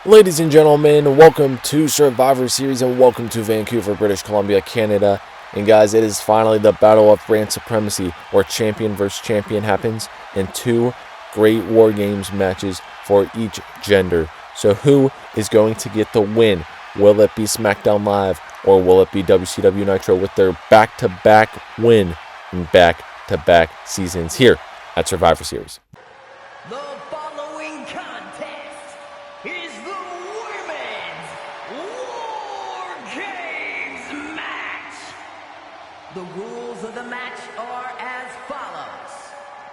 Ladies and gentlemen, welcome to Survivor Series and welcome to Vancouver, British Columbia, Canada. And guys, it is finally the battle of brand supremacy where champion versus champion happens in two great War Games matches for each gender. So who is going to get the win? Will it be SmackDown Live or will it be WCW Nitro with their back-to-back win in back-to-back seasons here at Survivor Series? The following contest is the Women's War Games match. The rules of the match are as follows.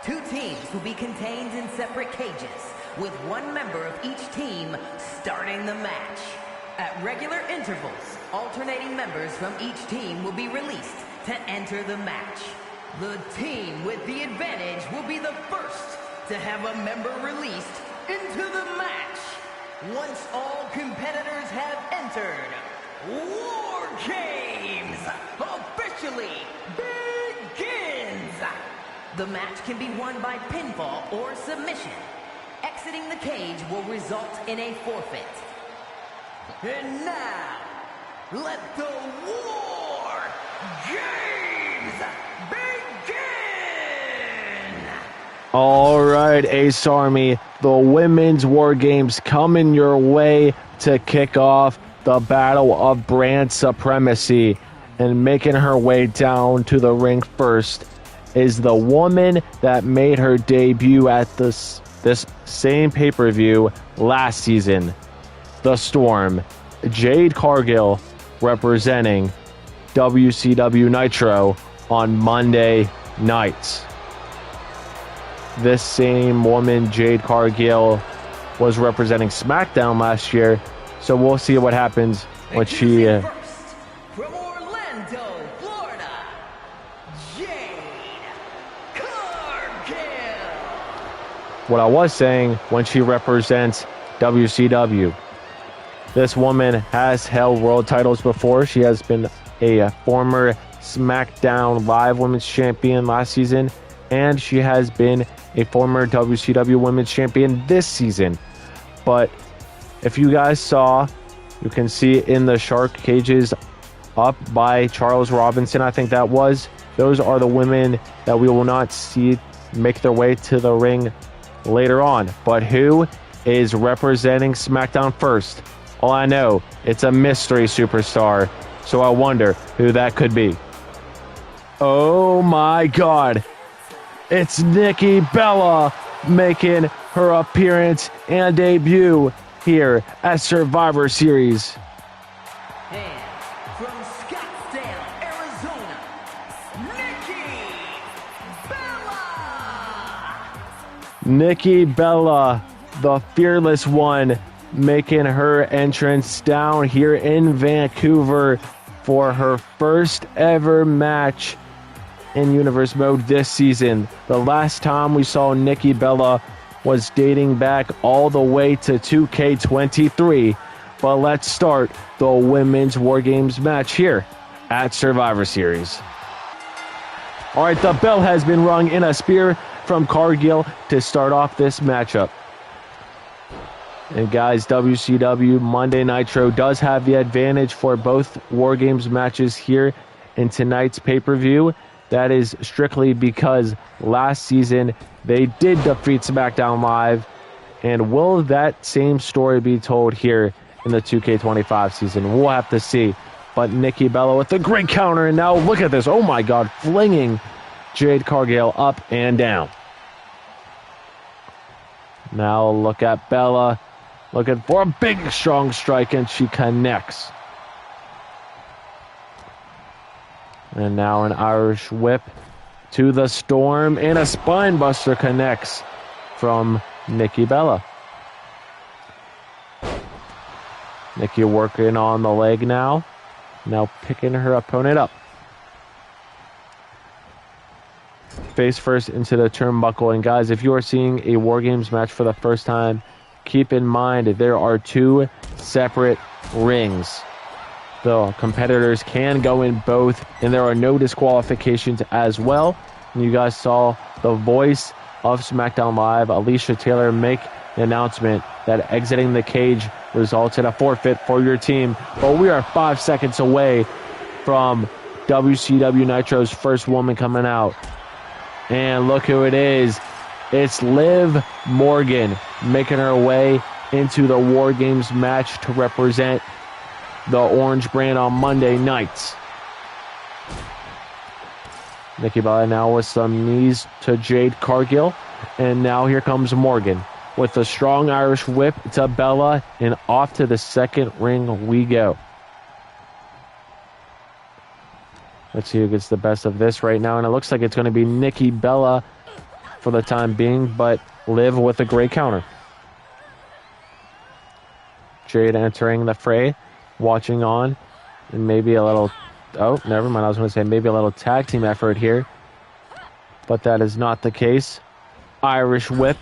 Two teams will be contained in separate cages, with one member of each team starting the match. At regular intervals, alternating members from each team will be released to enter the match. The team with the advantage will be the first to have a member released into the match. Once all competitors have entered, War Games officially begins. The match can be won by pinfall or submission. Exiting the cage will result in a forfeit. And now, let the War Games begin! All right, Ace Army, the Women's War Games coming your way to kick off the Battle of Brand Supremacy. And making her way down to the ring first is the woman that made her debut at this same pay-per-view last season, The Storm, Jade Cargill, representing WCW Nitro on Monday nights. This same woman, Jade Cargill, was representing SmackDown last year, so we'll see what happens when she... First, from Orlando, Florida, Jade Cargill. what I was saying, when she represents WCW. This woman has held world titles before. She has been a former SmackDown Live Women's Champion last season, and she has been a former WCW Women's Champion this season. But if you guys saw, you can see in the shark cages up by Charles Robinson, I think that was, those are the women that we will not see make their way to the ring later on. But who is representing SmackDown first? All I know, it's a mystery superstar, so I wonder who that could be. Oh my God, it's Nikki Bella making her appearance and debut here at Survivor Series. And from Scottsdale, Arizona, Nikki Bella. Nikki Bella, the fearless one, making her entrance down here in Vancouver for her first ever match in Universe Mode this season. The last time we saw Nikki Bella was dating back all the way to 2K23. But let's start the Women's War Games match here at Survivor Series. All right, the bell has been rung in a spear from Cargill to start off this matchup. And guys, WCW Monday Nitro does have the advantage for both War Games matches here in tonight's pay-per-view. That is strictly because last season they did defeat SmackDown Live. And will that same story be told here in the 2K25 season? We'll have to see. But Nikki Bella with a great counter, and now look at this. Oh my God, flinging Jade Cargill up and down. Now look at Bella. Looking for a big, strong strike, and she connects. And now an Irish whip to the Storm, and a spine buster connects from Nikki Bella. Nikki working on the leg now. Now picking her opponent up. Face first into the turnbuckle. And guys, if you are seeing a War Games match for the first time, keep in mind there are two separate rings. The competitors can go in both, and there are no disqualifications as well. And you guys saw the voice of SmackDown Live, Alicia Taylor, make the announcement that exiting the cage results in a forfeit for your team. But we are 5 seconds away from WCW Nitro's first woman coming out. And look who it is. It's Liv Morgan making her way into the WarGames match to represent the Orange brand on Monday nights. Nikki Bella now with some knees to Jade Cargill. And now here comes Morgan with a strong Irish whip to Bella. And off to the second ring we go. Let's see who gets the best of this right now. And it looks like it's going to be Nikki Bella for the time being. But Liv with a great counter. Jade entering the fray. Watching on. And maybe a little... Oh, never mind. I was going to say maybe a little tag team effort here. But that is not the case. Irish whip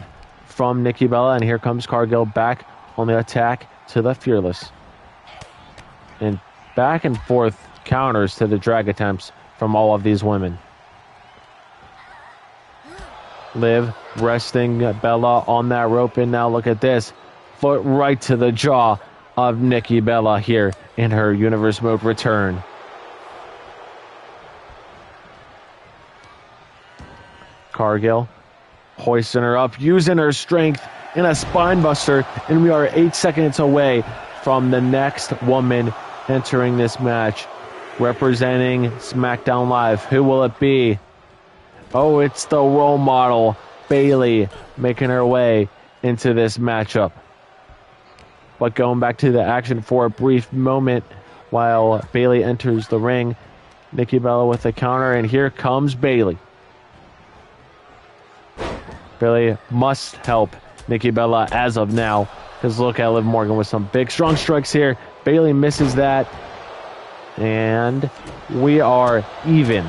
from Nikki Bella. And here comes Cargill back on the attack to the Fearless. And back and forth counters to the drag attempts from all of these women. Liv resting Bella on that rope. And now look at this. Foot right to the jaw of Nikki Bella here in her Universe Mode return. Cargill hoisting her up, using her strength in a spine buster, and we are 8 seconds away from the next woman entering this match, representing SmackDown Live. Who will it be? Oh, it's the role model, Bayley, making her way into this matchup. But going back to the action for a brief moment while Bayley enters the ring, Nikki Bella with a counter, and here comes Bayley. Bayley must help Nikki Bella as of now, because look at Liv Morgan with some big strong strikes here. Bayley misses that, and we are even.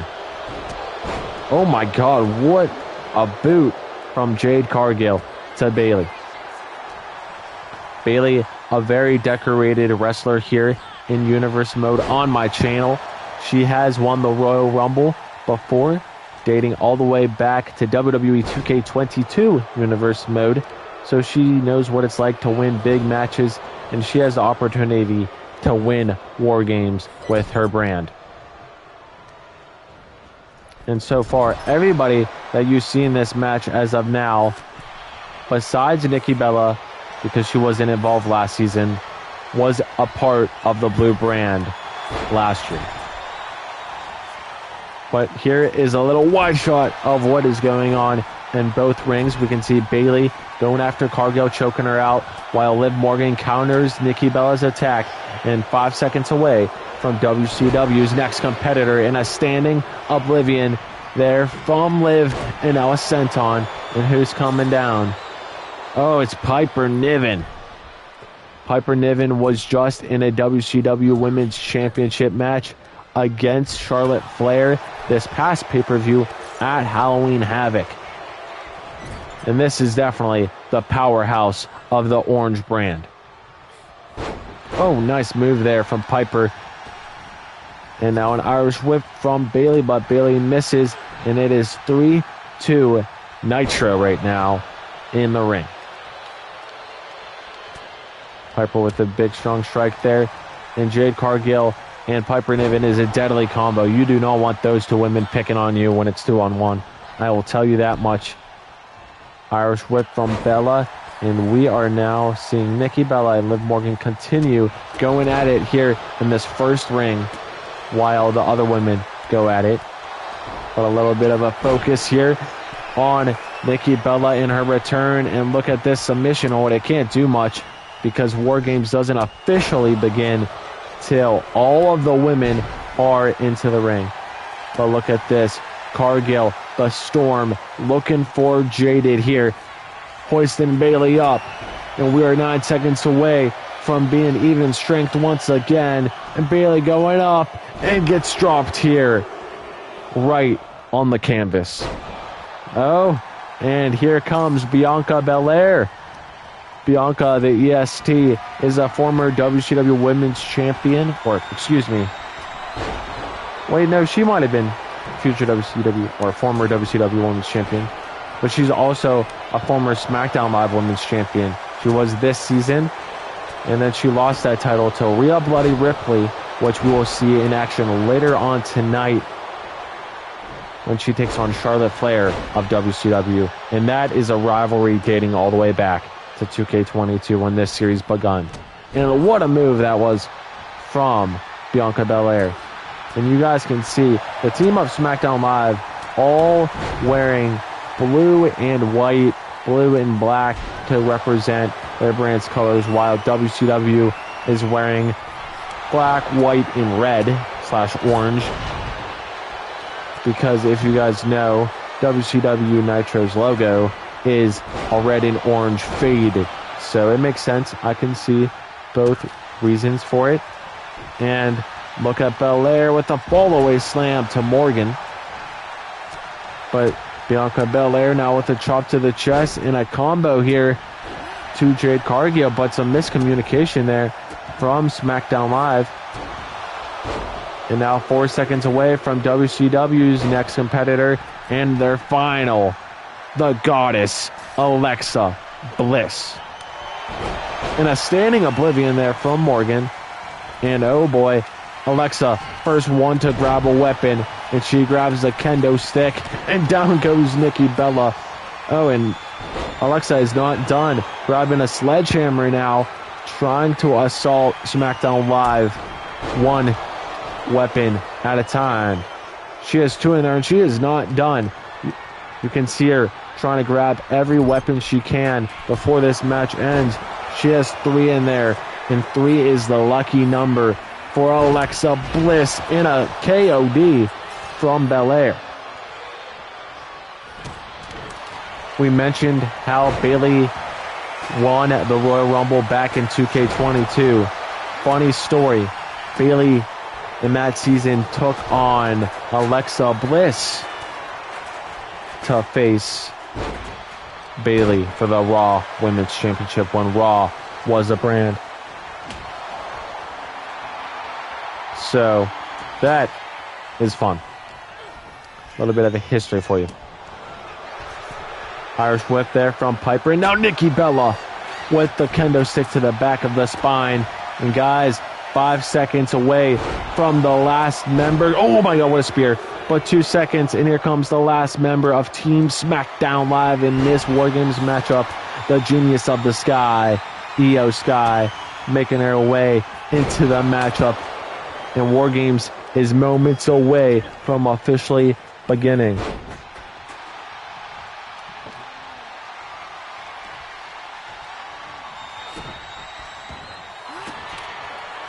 Oh my God, what a boot from Jade Cargill to Bayley. Bayley, a very decorated wrestler here in Universe Mode on my channel. She has won the Royal Rumble before, dating all the way back to WWE 2K22 Universe Mode. So she knows what it's like to win big matches, and she has the opportunity to win WarGames with her brand. And so far, everybody that you see in this match as of now, besides Nikki Bella, because she wasn't involved last season, was a part of the blue brand last year. But here is a little wide shot of what is going on in both rings. We can see Bayley going after Cargill, choking her out, while Liv Morgan counters Nikki Bella's attack, and 5 seconds away from WCW's next competitor in a standing oblivion there from Liv, and now a senton. And who's coming down? Oh, it's Piper Niven. Piper Niven was just in a WCW Women's Championship match against Charlotte Flair this past pay-per-view at Halloween Havoc. And this is definitely the powerhouse of the Orange brand. Oh, nice move there from Piper. And now an Irish whip from Bayley, but Bayley misses, and it is 3-2 Nitro right now in the ring. Piper with a big strong strike there, and Jade Cargill and Piper Niven is a deadly combo. You do not want those two women picking on you when it's 2-on-1. I will tell you that much. Irish whip from Bella, and we are now seeing Nikki Bella and Liv Morgan continue going at it here in this first ring, while the other women go at it. But a little bit of a focus here on Nikki Bella in her return, and look at this submission. Oh, it can't do much because WarGames doesn't officially begin till all of the women are into the ring. But look at this. Cargill, the Storm, looking for Jaded here, hoisting Bayley up. And we are 9 seconds away from being even strength once again. And Bayley going up and gets dropped here right on the canvas. Oh, and here comes Bianca Belair. Bianca, the EST, is a former WCW Women's Champion. Or, excuse me. Wait, no, she might have been future WCW or former WCW Women's Champion. But she's also a former SmackDown Live Women's Champion. She was this season. And then she lost that title to Rhea Bloody Ripley, which we will see in action later on tonight when she takes on Charlotte Flair of WCW. And that is a rivalry dating all the way back to 2K22 when this series begun. And what a move that was from Bianca Belair. And you guys can see the team of SmackDown Live all wearing blue and white, blue and black to represent their brand's colors, while WCW is wearing black, white, and red/orange. Because if you guys know, WCW Nitro's logo is a red and orange faded. So it makes sense. I can see both reasons for it. And look at Belair with a fall-away slam to Morgan. But Bianca Belair now with a chop to the chest and a combo here to Jade Cargill, but some miscommunication there from SmackDown Live. And now 4 seconds away from WCW's next competitor and their final, the goddess, Alexa Bliss. And a standing oblivion there from Morgan. And oh boy, Alexa, first one to grab a weapon, and she grabs the kendo stick, and down goes Nikki Bella. Oh, and Alexa is not done. Grabbing a sledgehammer now, trying to assault SmackDown Live one weapon at a time. She has two in there, and she is not done. You can see her trying to grab every weapon she can before this match ends. She has 3 in there, and 3 is the lucky number for Alexa Bliss in a KOD from Belair. We mentioned how Bayley won the Royal Rumble back in 2K22. Funny story, Bayley in that season took on Alexa Bliss to face Bayley for the Raw Women's Championship when Raw was a brand. So that is fun. A little bit of a history for you. Irish whip there from Piper. And now Nikki Bella with the kendo stick to the back of the spine. And guys, 5 seconds away from the last member. Oh my God, what a spear. But 2 seconds, and here comes the last member of Team SmackDown Live in this WarGames matchup. The Genius of the Sky, Io Sky, making her way into the matchup. And WarGames is moments away from officially beginning.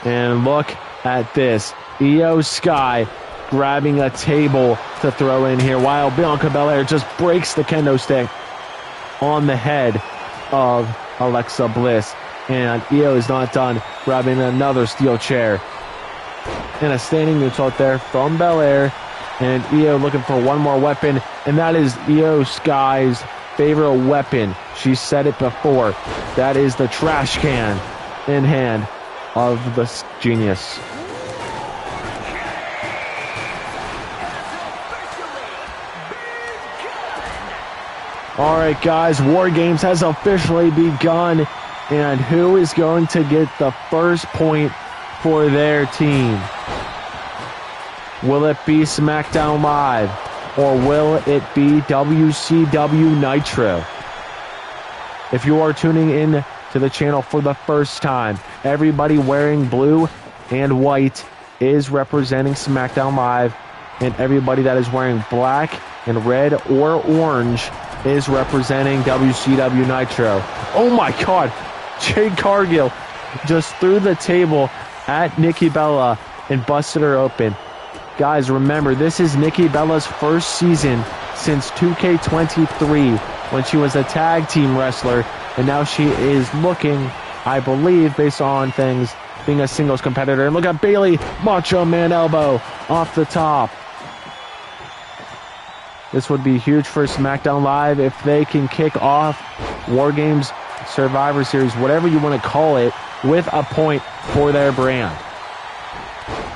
And look at this. Io Sky grabbing a table to throw in here while Bianca Belair just breaks the kendo stick on the head of Alexa Bliss. And Io is not done, grabbing another steel chair. And a standing moonsault there from Belair. And Io looking for one more weapon. And that is Io Sky's favorite weapon. She said it before. That is the trash can in hand of the Genius. Alright guys, WarGames has officially begun. And who is going to get the first point for their team? Will it be SmackDown Live? Or will it be WCW Nitro? If you are tuning in to the channel for the first time, everybody wearing blue and white is representing SmackDown Live, and everybody that is wearing black and red or orange is representing WCW Nitro. Oh my God, Jade Cargill just threw the table at Nikki Bella and busted her open. Guys, remember, this is Nikki Bella's first season since 2K23 when she was a tag team wrestler, and now she is looking, I believe, based on things, being a singles competitor. And look at Bayley, Macho Man elbow off the top. This would be huge for SmackDown Live if they can kick off WarGames Survivor Series, whatever you want to call it, with a point for their brand.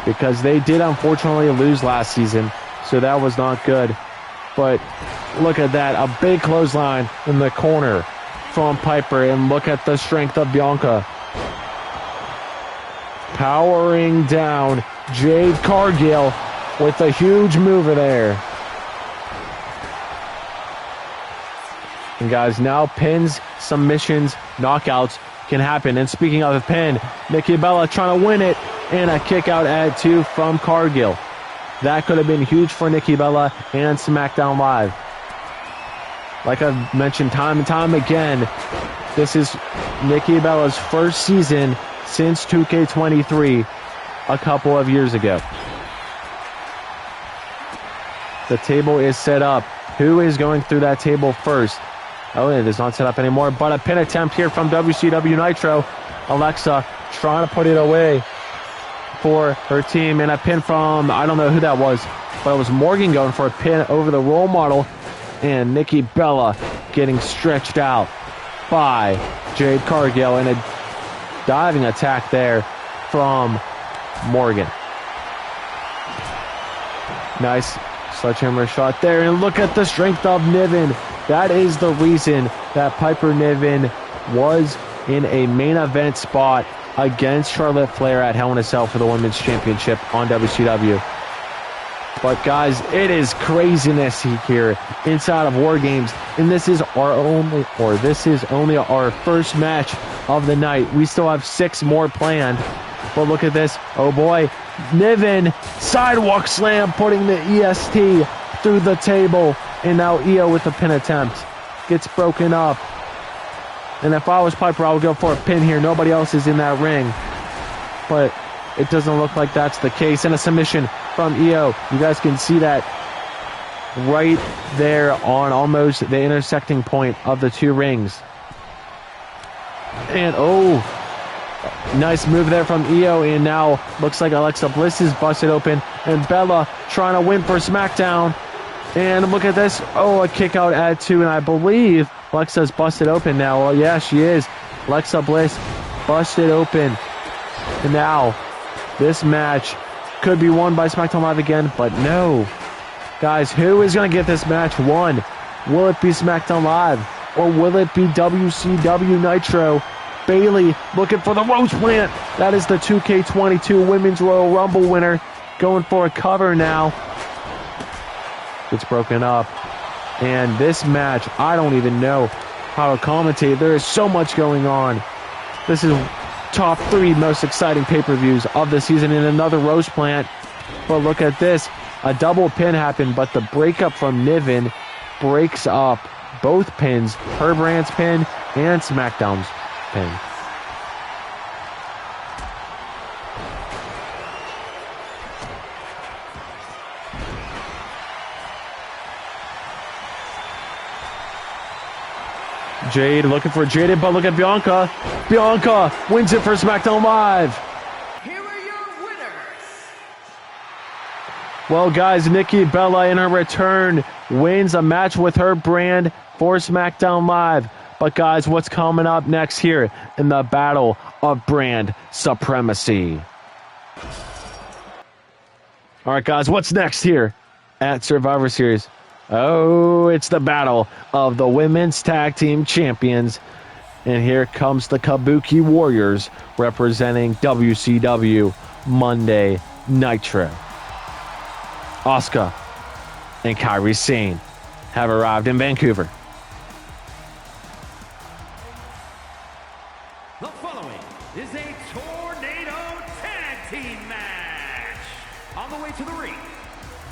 Because they did unfortunately lose last season, so that was not good. But look at that, a big clothesline in the corner from Piper, and look at the strength of Bianca. Powering down Jade Cargill with a huge mover there. And guys, now pins, submissions, knockouts can happen. And speaking of the pin, Nikki Bella trying to win it, and a kick out at 2 from Cargill. That could have been huge for Nikki Bella and SmackDown Live. Like I've mentioned time and time again, this is Nikki Bella's first season since 2K23 a couple of years ago. The table is set up. Who is going through that table first? Oh, it is not set up anymore, but a pin attempt here from WCW Nitro. Alexa trying to put it away for her team, and a pin from, I don't know who that was, but it was Morgan going for a pin over the role model, and Nikki Bella getting stretched out by Jade Cargill, and a diving attack there from Morgan. Nice sledgehammer shot there, and look at the strength of Niven. That is the reason that Piper Niven was in a main event spot against Charlotte Flair at Hell in a Cell for the Women's Championship on WCW. But guys, it is craziness here inside of WarGames, and this is only our first match of the night. We still have 6 more planned, but look at this. Oh boy, Niven sidewalk slam, putting the EST through the table, and now Io with the pin attempt gets broken up. And if I was Piper, I would go for a pin here. Nobody else is in that ring, but it doesn't look like that's the case. And a submission from Io. You guys can see that right there on almost the intersecting point of the 2 rings. And oh, nice move there from Io, and now looks like Alexa Bliss is busted open, and Bella trying to win for SmackDown. And look at this. Oh, a kick out at 2, and I believe Alexa's busted open now. Well, yeah, she is. Alexa Bliss busted open. And now this match could be won by SmackDown Live again, but no. Guys, who is going to get this match won? Will it be SmackDown Live, or will it be WCW Nitro? Bayley looking for the Rose Plant. That is the 2K22 Women's Royal Rumble winner, going for a cover now. It's broken up. And this match, I don't even know how to commentate. There is so much going on. This is top 3 most exciting pay-per-views of the season in another Rose Plant. But look at this. A double pin happened, but the breakup from Niven breaks up both pins, her brand's pin and SmackDown's pin. Jade looking for Jade, but look at Bianca. Bianca wins it for SmackDown Live. Here are your winners. Well, guys, Nikki Bella in her return wins a match with her brand for SmackDown Live. But guys, what's coming up next here in the Battle of Brand Supremacy? All right, guys, what's next here at Survivor Series? Oh, it's the battle of the Women's Tag Team Champions. And here comes the Kabuki Warriors representing WCW Monday Nitro. Asuka and Kairi Sane have arrived in Vancouver. The following is a tornado tag team match. On the way to the ring,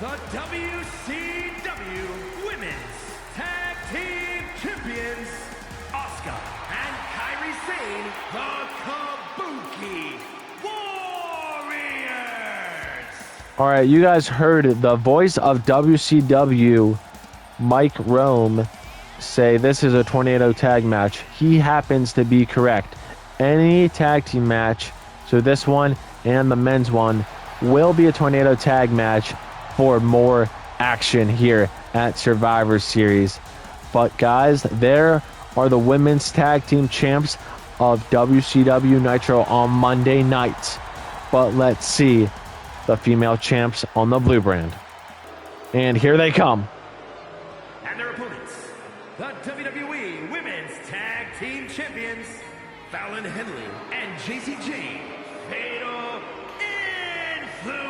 the WCW Women's Tag Team Champions, Asuka and Kairi Sane, the Kabuki Warriors. All right, you guys heard the voice of WCW, Mike Rome, say this is a tornado tag match. He happens to be correct. Any tag team match, so this one and the men's one, will be a tornado tag match for more action here at Survivor Series. But guys, there are the women's tag team champs of WCW Nitro on Monday nights. But let's see the female champs on the blue brand. And here they come. And their opponents, the WWE Women's Tag and JCJ, Fatal Influence.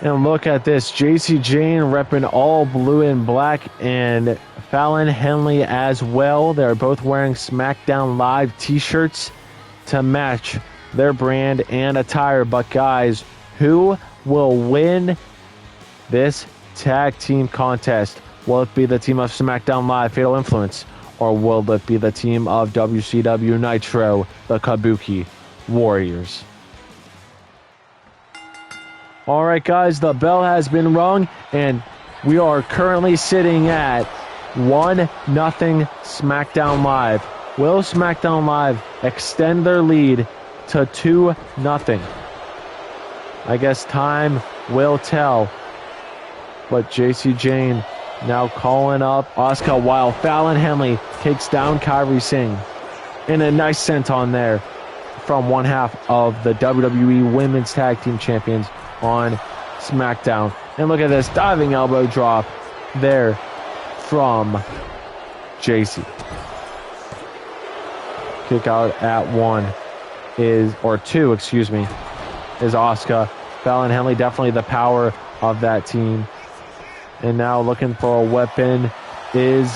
And look at this, JC Jane repping all blue and black, and Fallon Henley as well. They're both wearing SmackDown Live t-shirts to match their brand and attire. But guys, who will win this tag team contest? Will it be the team of SmackDown Live, Fatal Influence, or will it be the team of WCW Nitro, the Kabuki Warriors? All right, guys, the bell has been rung, and we are currently sitting at 1-0 SmackDown Live. Will SmackDown Live extend their lead to 2-0? I guess time will tell. But JC Jane now calling up Asuka while Fallon Henley takes down Kairi Singh. And a nice senton there from one half of the WWE Women's Tag Team Champions on SmackDown. And look at this diving elbow drop there from JC. Kick out at 2, is Asuka. Fallon Henley, definitely the power of that team. And now looking for a weapon is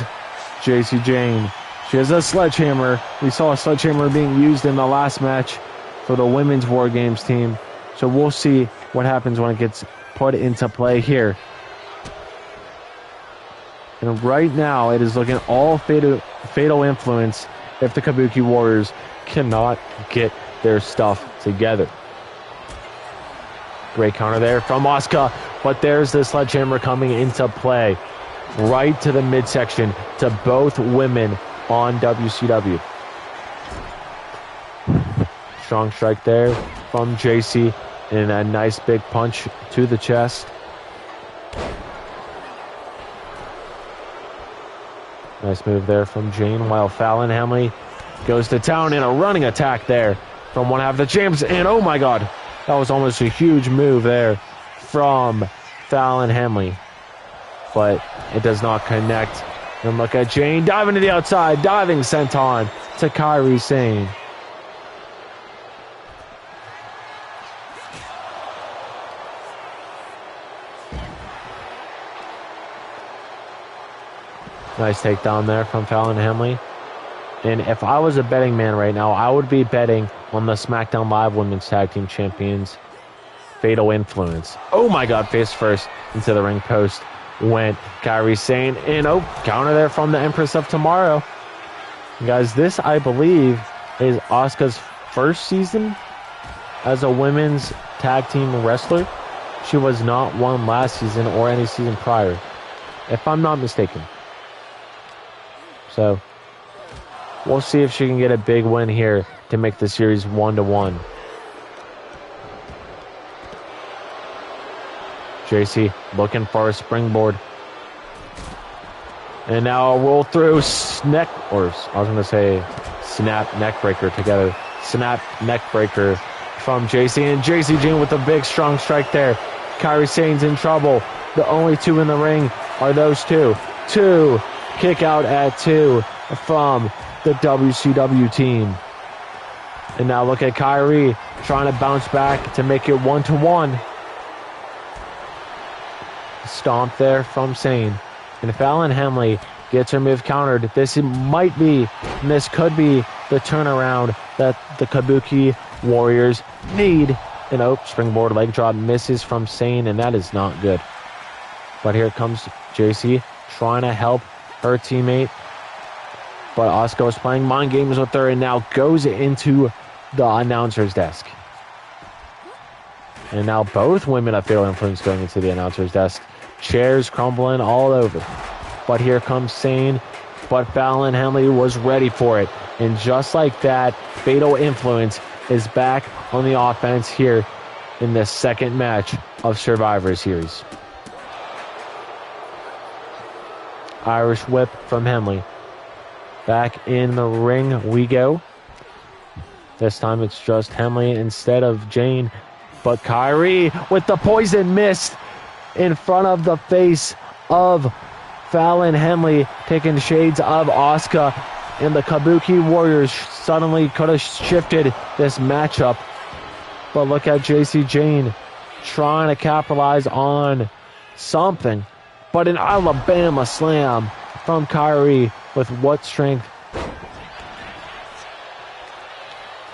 JC Jane. She has a sledgehammer. We saw a sledgehammer being used in the last match for the women's WarGames team. So we'll see what happens when it gets put into play here. And right now it is looking all fatal influence if the Kabuki Warriors cannot get their stuff together. Great counter there from Asuka, but there's the sledgehammer coming into play right to the midsection to both women on WCW. Strong strike there from JC and a nice big punch to the chest. Nice move there from Jane while Fallon Henley goes to town in a running attack there from one half of the champs. And oh my God, that was almost a huge move there from Fallon Henley. But it does not connect. And look at Jane diving to the outside, diving senton to Kairi Sane. Nice takedown there from Fallon Henley. And if I was a betting man right now, I would be betting on the SmackDown Live Women's Tag Team Champions, Fatal Influence. Oh my God, face first into the ring post went Kairi Sane. And counter there from the Empress of Tomorrow. And guys, this, I believe, is Asuka's first season as a women's tag team wrestler. She was not one last season or any season prior, if I'm not mistaken. So we'll see if she can get a big win here to make the series 1-1. JC looking for a springboard. And now a roll through snap neck breaker together. Snap neck breaker from JC. And JC Jane with a big strong strike there. Kairi Sane's in trouble. The only two in the ring are those two. Kick out at 2 from the WCW team. And now look at Kairi trying to bounce back to make it 1-1. Stomp there from Sane. And Fallon Henley gets her move countered. This could be the turnaround that the Kabuki Warriors need. And springboard leg drop misses from Sane, and that is not good. But here comes JC trying to help her teammate. But Asuka was playing mind games with her and now goes into the announcer's desk. And now both women of Fatal Influence going into the announcer's desk. Chairs crumbling all over. But here comes Sane. But Fallon Henley was ready for it. And just like that, Fatal Influence is back on the offense here in the second match of Survivor Series. Irish whip from Henley. Back in the ring we go. This time it's just Henley instead of Jane. But Kairi with the poison mist in front of the face of Fallon Henley, taking shades of Asuka. And the Kabuki Warriors suddenly could have shifted this matchup. But look at JC Jane trying to capitalize on something. But an Alabama slam from Kyrie with what strength?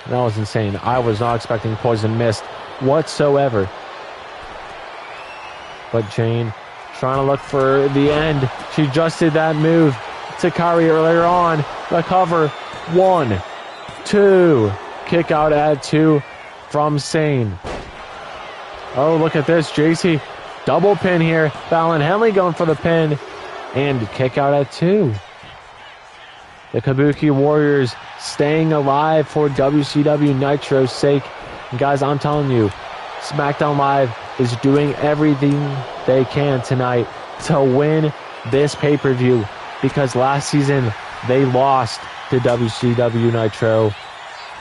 That was insane. I was not expecting Poison Mist whatsoever. But Jane trying to look for the end. She just did that move to Kyrie earlier on. The cover. 1, 2. Kick out at 2 from Zayn. Oh, look at this. JC double pin here. Fallon Henley going for the pin. And kick out at 2. The Kabuki Warriors staying alive for WCW Nitro's sake. And guys, I'm telling you, SmackDown Live is doing everything they can tonight to win this pay-per-view, because last season they lost to WCW Nitro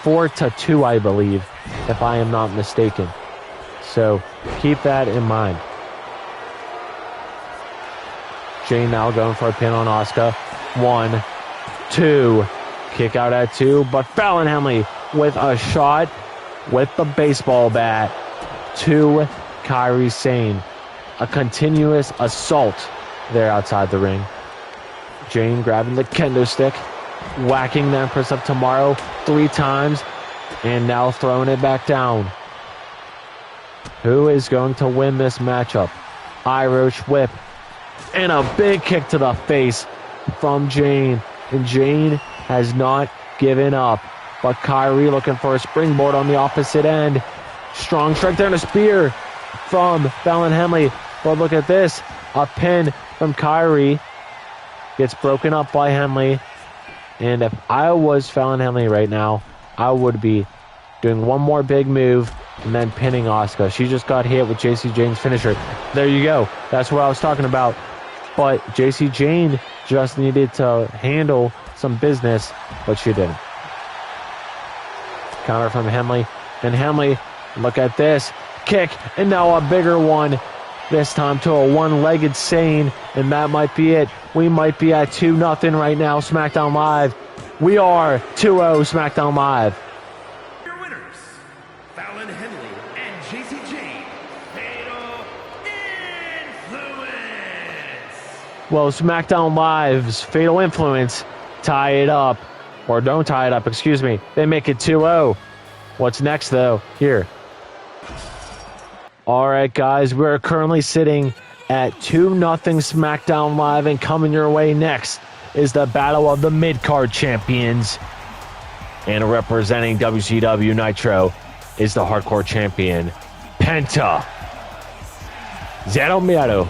4-2, I believe, if I am not mistaken. So keep that in mind. Jane now going for a pin on Asuka. 1, 2. Kick out at 2, but Fallon Henley with a shot with the baseball bat to Kairi Sane. A continuous assault there outside the ring. Jane grabbing the kendo stick, whacking the Empress of Tomorrow 3 times, and now throwing it back down. Who is going to win this matchup? Irish whip and a big kick to the face from Jane. And Jane has not given up. But Kairi looking for a springboard on the opposite end. Strong strike there and a spear from Fallon Henley. But look at this. A pin from Kairi. Gets broken up by Henley. And if I was Fallon Henley right now, I would be doing one more big move and then pinning Asuka. She just got hit with JC Jane's finisher. There you go. That's what I was talking about. But JC Jane just needed to handle some business, but she didn't. Counter from Henley. And Henley, look at this. Kick, and now a bigger one. This time to a one-legged Zayn, and that might be it. We might be at 2-0 right now, SmackDown Live. We are 2-0 SmackDown Live. Your winners, Fallon Henley and JC Jane. Fatal Influence. Well, SmackDown Live's Fatal Influence tie it up. Or don't tie it up, excuse me. They make it 2-0. What's next, though? Here. All right, guys. We're currently sitting at 2-0 SmackDown Live, and coming your way next is the Battle of the Midcard Champions. And representing WCW Nitro is the Hardcore Champion, Penta. Zero Miedo.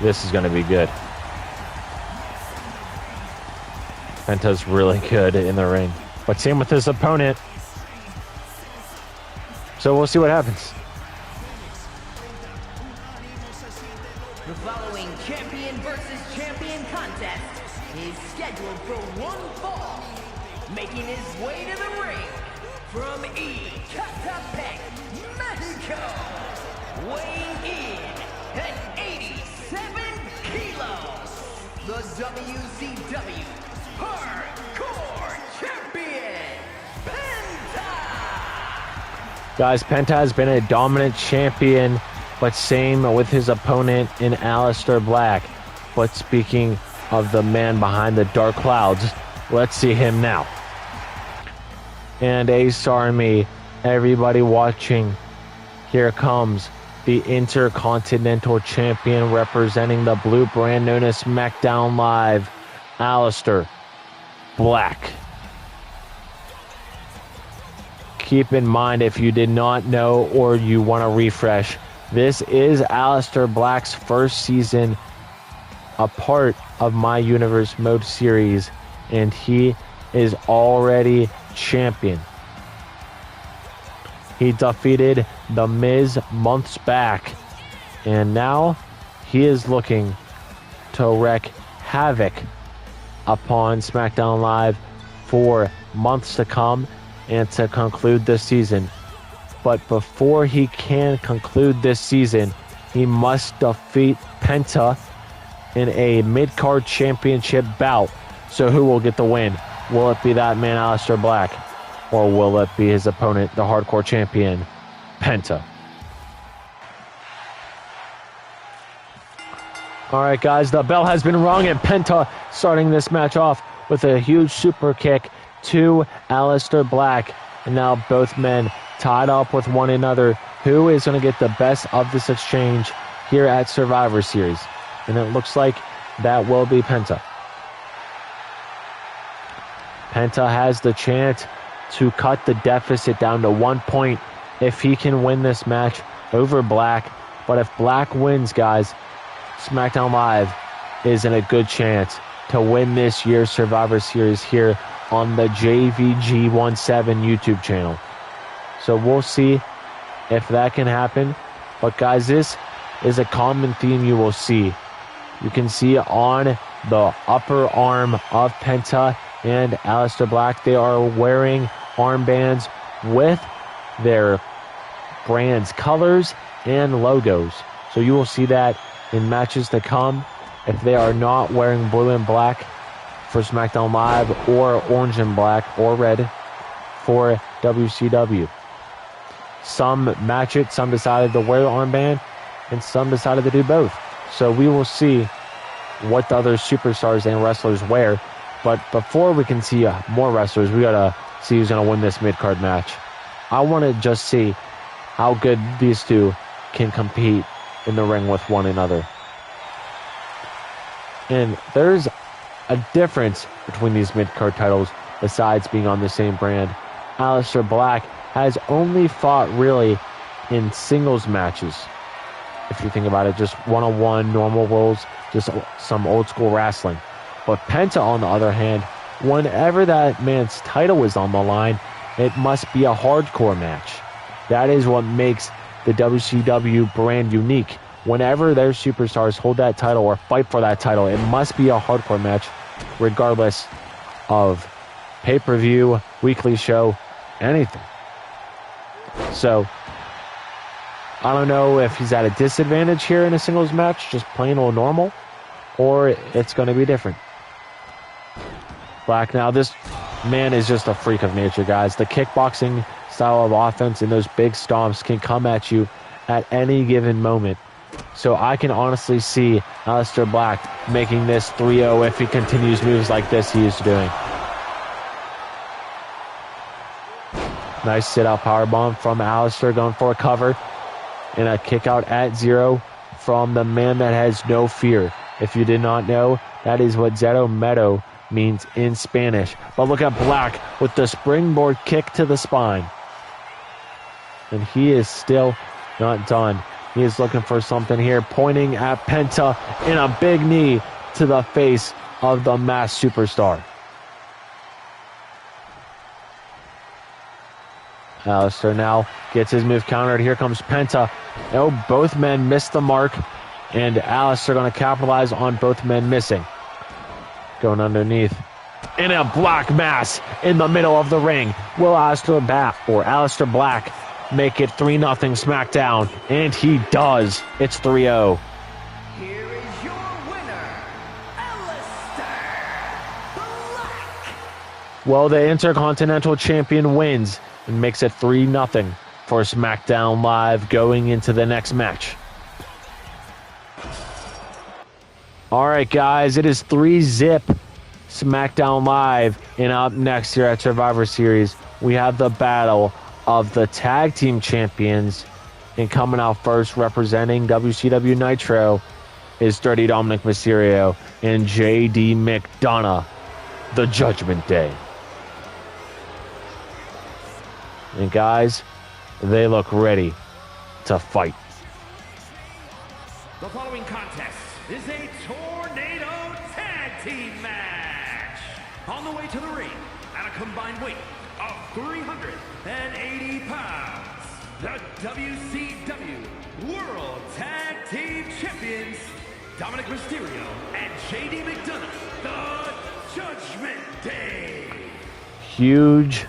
This is going to be good. Penta's really good in the ring, but same with his opponent. So we'll see what happens. The following champion versus champion contest is scheduled for one fall. Making his way to the ring from Ecatepec, Mexico. Weighing in at 87 kilos. The WCW Hardcore Champion, Penta! Guys, Penta has been a dominant champion, but same with his opponent in Aleister Black. But speaking of the man behind the dark clouds, let's see him now. And Ace Army, everybody watching, here comes the Intercontinental Champion representing the blue brand known as SmackDown Live, Aleister Black. Keep in mind, if you did not know or you want to refresh, this is Aleister Black's first season a part of My Universe Mode series, and he is already champion. He defeated The Miz months back, and now he is looking to wreak havoc upon SmackDown Live for months to come and to conclude this season. But before he can conclude this season, he must defeat Penta in a mid-card championship bout. So who will get the win? Will it be that man, Aleister Black? Or will it be his opponent, the hardcore champion, Penta? All right, guys, the bell has been rung, and Penta starting this match off with a huge super kick to Aleister Black. And now both men tied up with one another. Who is going to get the best of this exchange here at Survivor Series? And it looks like that will be Penta. Penta has the chance to cut the deficit down to 1 point if he can win this match over Black. But if Black wins, guys, SmackDown Live is in a good chance to win this year's Survivor Series here on the JVG17 YouTube channel. So we'll see if that can happen. But guys, this is a common theme you will see. You can see on the upper arm of Penta and Aleister Black, they are wearing armbands with their brand's colors and logos. So you will see that in matches to come. If they are not wearing blue and black for SmackDown Live, or orange and black or red for WCW. Some match it, some decided to wear the armband, and some decided to do both. So we will see what the other superstars and wrestlers wear. But before we can see more wrestlers, we gotta see who's gonna win this mid-card match. I want to just see how good these two can compete in the ring with one another. And there's a difference between these mid-card titles besides being on the same brand. Aleister Black has only fought really in singles matches. If you think about it, just one-on-one, normal rules, just some old-school wrestling. But Penta, on the other hand, whenever that man's title is on the line, it must be a hardcore match. That is what makes the WCW brand unique. Whenever their superstars hold that title or fight for that title, it must be a hardcore match, regardless of pay-per-view, weekly show, anything. So, I don't know if he's at a disadvantage here in a singles match, just plain old normal, or it's going to be different. Black, now this man is just a freak of nature, guys. The kickboxing style of offense and those big stomps can come at you at any given moment. So I can honestly see Aleister Black making this 3-0 if he continues moves like this he is doing. Nice sit-out powerbomb from Aleister, going for a cover. And a kick out at 0 from the man that has no fear. If you did not know, that is what Zero Meadow means in Spanish. But look at Black with the springboard kick to the spine. And he is still not done. He is looking for something here, pointing at Penta in a big knee to the face of the masked superstar. Aleister now gets his move countered. Here comes Penta. Oh, both men missed the mark, and Aleister going to capitalize on both men missing. Going underneath. In a black mass in the middle of the ring. Will Aleister Black make it 3-0 SmackDown? And he does. It's 3-0. Here is your winner, Aleister Black. Well, the Intercontinental Champion wins and makes it 3-0 for SmackDown Live going into the next match. All right, guys, it is 3-0 SmackDown Live. And up next here at Survivor Series, we have the battle of the Tag Team Champions. And coming out first, representing WCW Nitro, is Dirty Dominic Mysterio and JD McDonough, the Judgment Day. And guys, they look ready to fight. The following contest is a Tornado Tag Team match. On the way to the ring, at a combined weight of 380 pounds, the WCW World Tag Team Champions, Dominic Mysterio and JD McDonough, the Judgment Day. Huge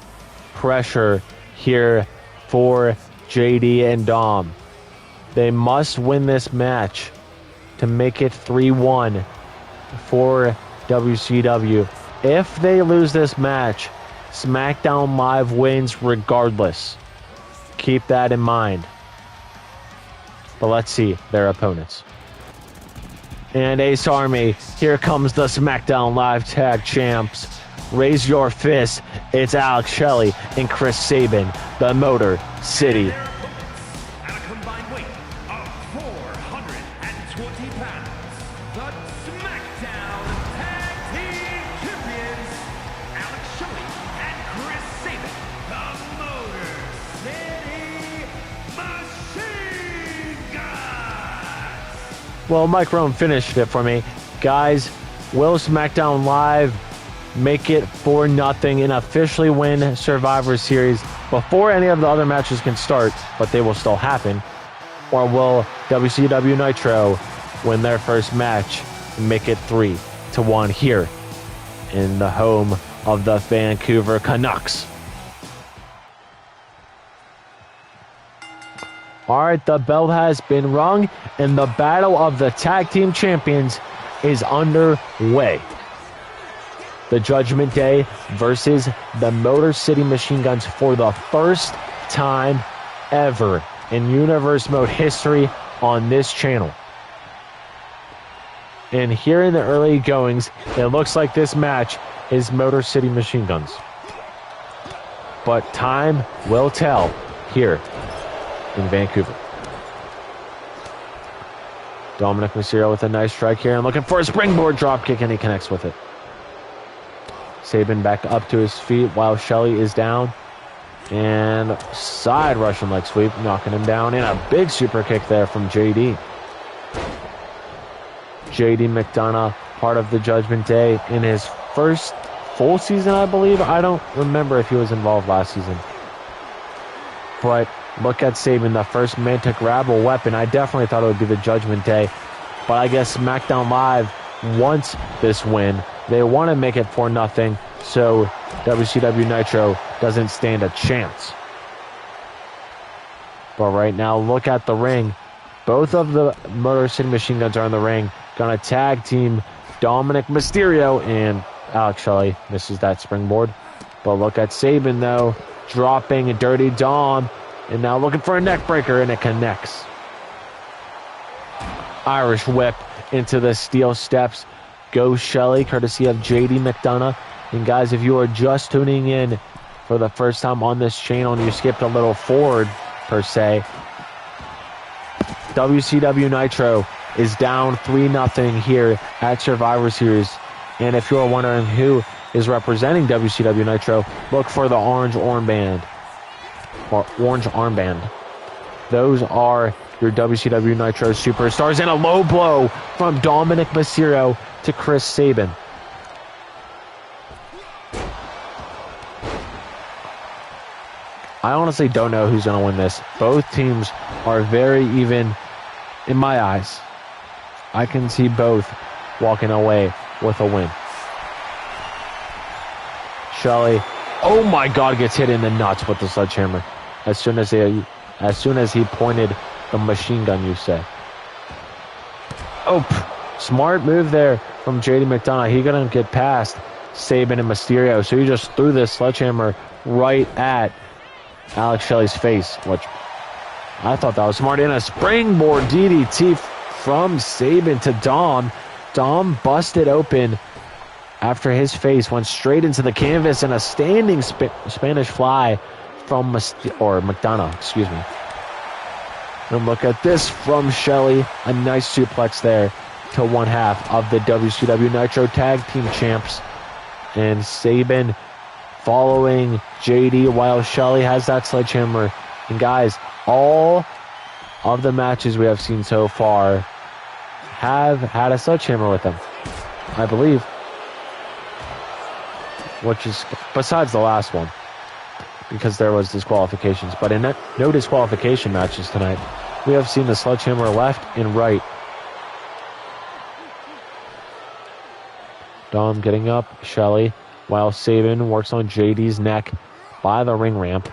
pressure here for JD and Dom. They must win this match to make it 3-1 for WCW. If they lose this match, SmackDown Live wins regardless. Keep that in mind. But let's see their opponents. And Ace Army, here comes the SmackDown Live Tag Champs. Raise your fist. It's Alex Shelley and Chris Sabin, the Motor City. At a combined weight of 420 pounds, the SmackDown Tag Team Champions, Alex Shelley and Chris Sabin, the Motor City Machine Guns. Well, Mike Rome finished it for me. Guys, will SmackDown Live make it 4-0 and officially win Survivor Series before any of the other matches can start, but they will still happen? Or will WCW Nitro win their first match and make it 3-1 here in the home of the Vancouver Canucks? Alright, the bell has been rung and the battle of the Tag Team Champions is underway. The Judgment Day versus the Motor City Machine Guns for the first time ever in Universe Mode history on this channel. And here in the early goings, it looks like this match is Motor City Machine Guns. But time will tell here in Vancouver. Dominic Mysterio with a nice strike here and looking for a springboard dropkick, and he connects with it. Sabin back up to his feet while Shelley is down. And side Russian leg sweep, knocking him down. And a big super kick there from JD. JD McDonough, part of the Judgment Day in his first full season, I believe. I don't remember if he was involved last season. But look at Sabin, the first man to grab a weapon. I definitely thought it would be the Judgment Day. But I guess SmackDown Live wants this win. They want to make it 4-0, so WCW Nitro doesn't stand a chance. But right now, look at the ring. Both of the Motor City Machine Guns are in the ring. Gonna tag team Dominic Mysterio, and Alex Shelley misses that springboard. But look at Sabin, though, dropping a Dirty Dom, and now looking for a neck breaker, and it connects. Irish whip into the steel steps. Go Shelley, courtesy of JD McDonough. And guys, if you are just tuning in for the first time on this channel and you skipped a little forward, per se, WCW Nitro is down 3-0 here at Survivor Series. And if you're wondering who is representing WCW Nitro, look for the orange armband. Or orange armband. Those are your WCW Nitro superstars. And a low blow from Dominic Mysterio to Chris Sabin. I honestly don't know who's going to win this. Both teams are very even in my eyes. I can see both walking away with a win. Shelley, oh my God, gets hit in the nuts with the sledgehammer. As soon as he pointed the machine gun, you say. Oh, smart move there from JD McDonough. He gonna get past Sabin and Mysterio, so he just threw this sledgehammer right at Alex Shelley's face, which I thought that was smart. And a springboard DDT from Sabin to Dom. Dom busted open after his face went straight into the canvas, and a standing Spanish fly from McDonough, excuse me. And look at this from Shelley. A nice suplex there to one half of the WCW Nitro Tag Team Champs. And Sabin following JD while Shelley has that sledgehammer. And guys, all of the matches we have seen so far have had a sledgehammer with them, I believe. Which is besides the last one, because there was disqualifications. But in no disqualification matches tonight, we have seen the sledgehammer left and right. Dom getting up, Shelley, while Sabin works on JD's neck by the ring ramp.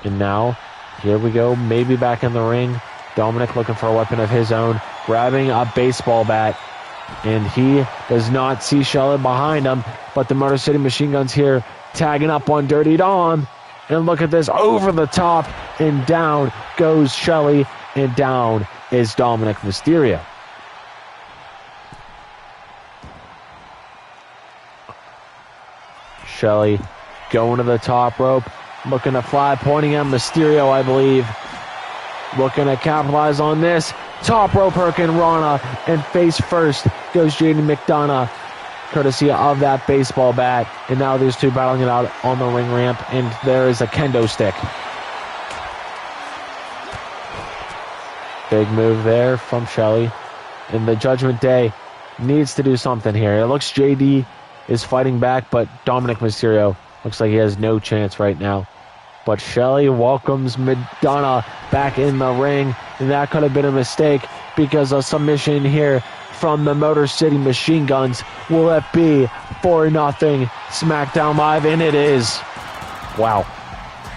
And now, here we go, maybe back in the ring. Dominic looking for a weapon of his own. grabbing a baseball bat. And he does not see Charlotte behind him. But the Motor City Machine Guns here tagging up on Dirty Dom. And look at this, over the top. And down goes Shelly. And down is Dominic Mysterio. Shelly going to the top rope, looking to fly, pointing at Mysterio, I believe. Looking to capitalize on this. Top rope Hurricane Rana, and face first goes Jade McDonough, courtesy of that baseball bat. And now these two battling it out on the ring ramp, and there is a kendo stick. Big move there from Shelly. And the Judgment Day needs to do something here. It looks JD is fighting back, but Dominic Mysterio looks like he has no chance right now. But Shelly welcomes McDonough back in the ring, and that could have been a mistake because a submission here from the Motor City Machine Guns. Will it be 4-0 SmackDown Live? And it is. Wow.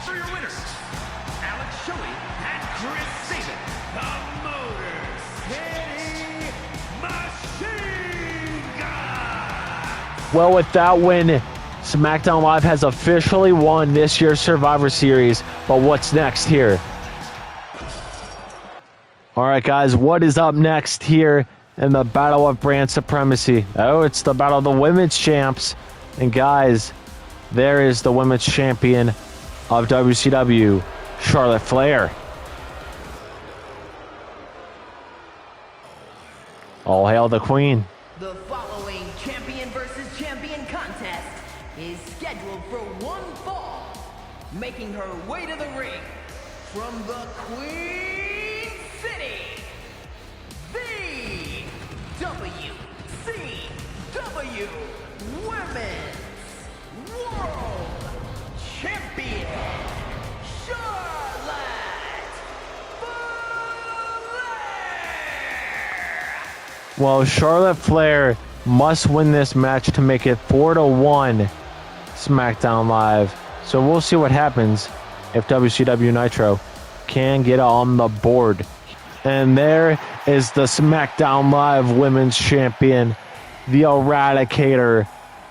For your winners, Alex Shelley and Chris Sabin, the Motor City Machine Guns. Well, with that win, SmackDown Live has officially won this year's Survivor Series. But what's next here? All right, guys, what is up next here in the Battle of Brand Supremacy? Oh, it's the Battle of the Women's Champs. And guys, there is the Women's Champion of WCW, Charlotte Flair. All hail the Queen. The following champion versus champion contest is scheduled for one fall, making her way to the ring from the Queen City, the WCW Women's World Champion, Charlotte Flair. Well, Charlotte Flair must win this match to make it 4-1 SmackDown Live. So we'll see what happens if WCW Nitro can get on the board. And there is the SmackDown Live Women's Champion, the Eradicator,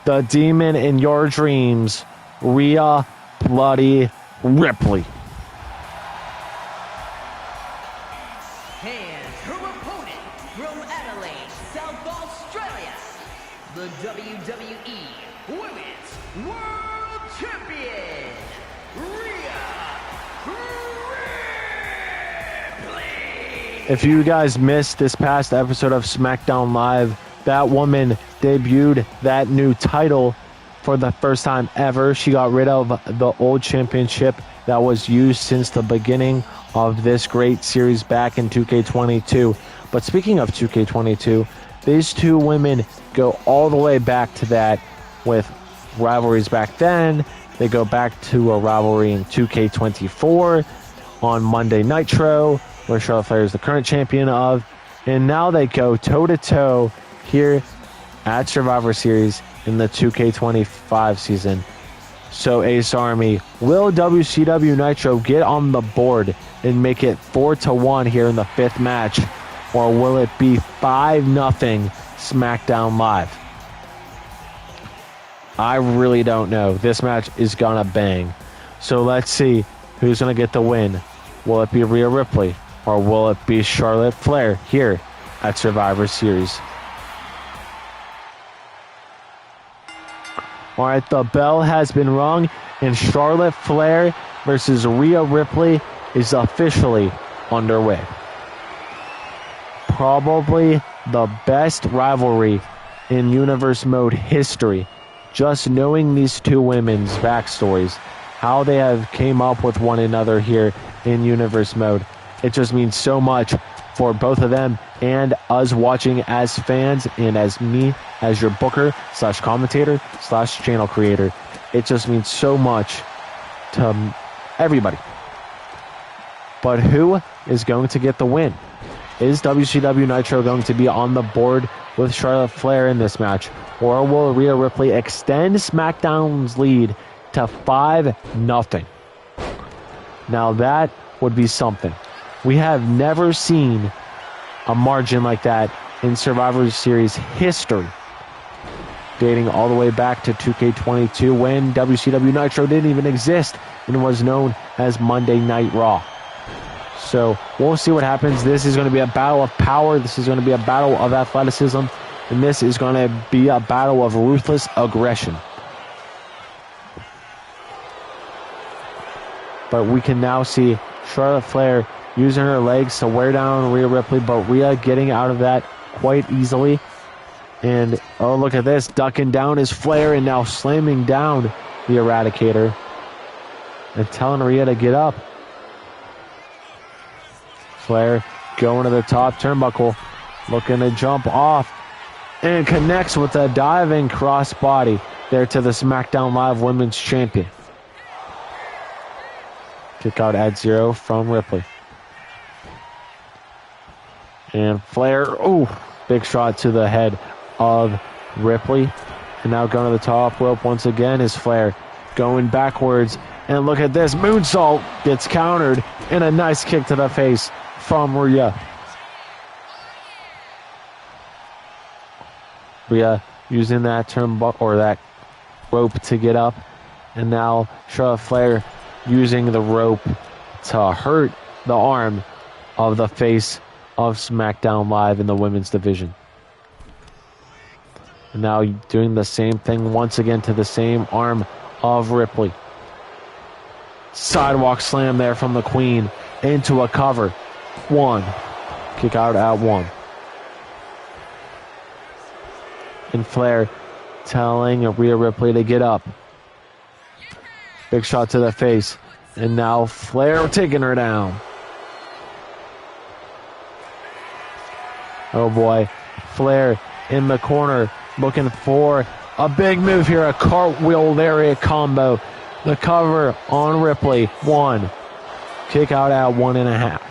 the Demon in your dreams, Rhea Bloody Ripley. And her opponent from Adelaide, South Australia, the WWE Women's World Champion, Rhea Ripley. If you guys missed this past episode of SmackDown Live, that woman debuted that new title for the first time ever. She got rid of the old championship that was used since the beginning of this great series back in 2K22. But speaking of 2K22, these two women go all the way back to that with rivalries back then. They go back to a rivalry in 2K24 on Monday Nitro, where Charlotte Flair is the current champion of. And now they go toe-to-toe here at Survivor Series in the 2K25 season. So Ace Army, will WCW Nitro get on the board and make it 4-1 here in the fifth match? Or will it be 5-0 SmackDown Live? I really don't know. This match is gonna bang. So let's see who's gonna get the win. Will it be Rhea Ripley or will it be Charlotte Flair here at Survivor Series? All right, the bell has been rung, and Charlotte Flair versus Rhea Ripley is officially underway. Probably the best rivalry in Universe Mode history. Just knowing these two women's backstories, how they have came up with one another here in Universe Mode. It just means so much for both of them and us watching as fans and as me as your booker / commentator / channel creator. It just means so much to everybody. But who is going to get the win? Is WCW Nitro going to be on the board with Charlotte Flair in this match? Or will Rhea Ripley extend SmackDown's lead to 5-0? Now that would be something. We have never seen a margin like that in Survivor Series history, dating all the way back to 2K22 when WCW Nitro didn't even exist and was known as Monday Night Raw. So we'll see what happens. This is going to be a battle of power. This is going to be a battle of athleticism. And this is going to be a battle of ruthless aggression. But we can now see Charlotte Flair using her legs to wear down Rhea Ripley, but Rhea getting out of that quite easily. And, oh, look at this. Ducking down is Flair and now slamming down the Eradicator and telling Rhea to get up. Flair going to the top turnbuckle, looking to jump off, and connects with a diving crossbody there to the SmackDown Live Women's Champion. Kick out at 0 from Ripley. And Flair, big shot to the head of Ripley. And now going to the top rope once again is Flair. Going backwards. And look at this. Moonsault gets countered. And a nice kick to the face from Rhea. Rhea using that turnbuckle or that rope to get up. And now Charlotte Flair using the rope to hurt the arm of the face of SmackDown Live in the women's division. And now doing the same thing once again to the same arm of Ripley. Sidewalk slam there from the Queen into a cover. 1. Kick out at 1. And Flair telling Rhea Ripley to get up. Big shot to the face. And now Flair taking her down. Oh boy. Flair in the corner looking for a big move here. A cartwheel lariat combo. The cover on Ripley. 1. Kick out at 1.5.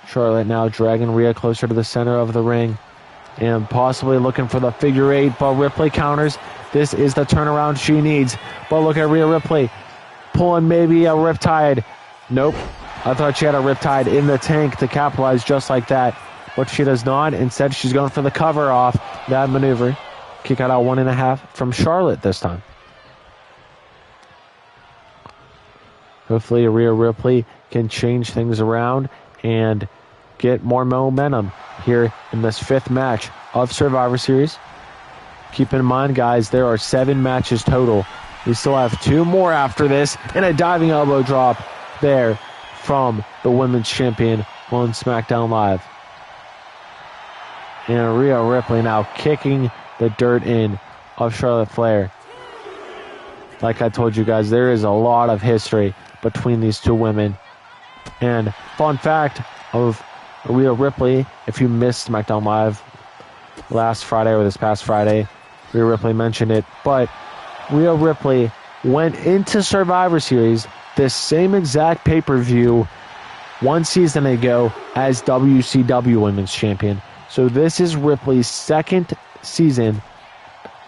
Charlotte now dragging Rhea closer to the center of the ring. And possibly looking for the figure 8, but Ripley counters. This is the turnaround she needs. But look at Rhea Ripley pulling maybe a Riptide. Nope. I thought she had a Riptide in the tank to capitalize just like that. But she does not. Instead, she's going for the cover off that maneuver. Kick out at 1.5 from Charlotte this time. Hopefully, Rhea Ripley can change things around and get more momentum here in this 5th match of Survivor Series. Keep in mind, guys, there are 7 matches total. We still have 2 more after this, and a diving elbow drop there from the women's champion on SmackDown Live. And Rhea Ripley now kicking the dirt in of Charlotte Flair. Like I told you guys, there is a lot of history between these 2 women. And fun fact of Rhea Ripley, if you missed SmackDown Live last Friday or this past Friday, Rhea Ripley mentioned it, but Rhea Ripley went into Survivor Series, this same exact pay-per-view, 1 season ago as WCW Women's Champion. So this is Ripley's 2nd season,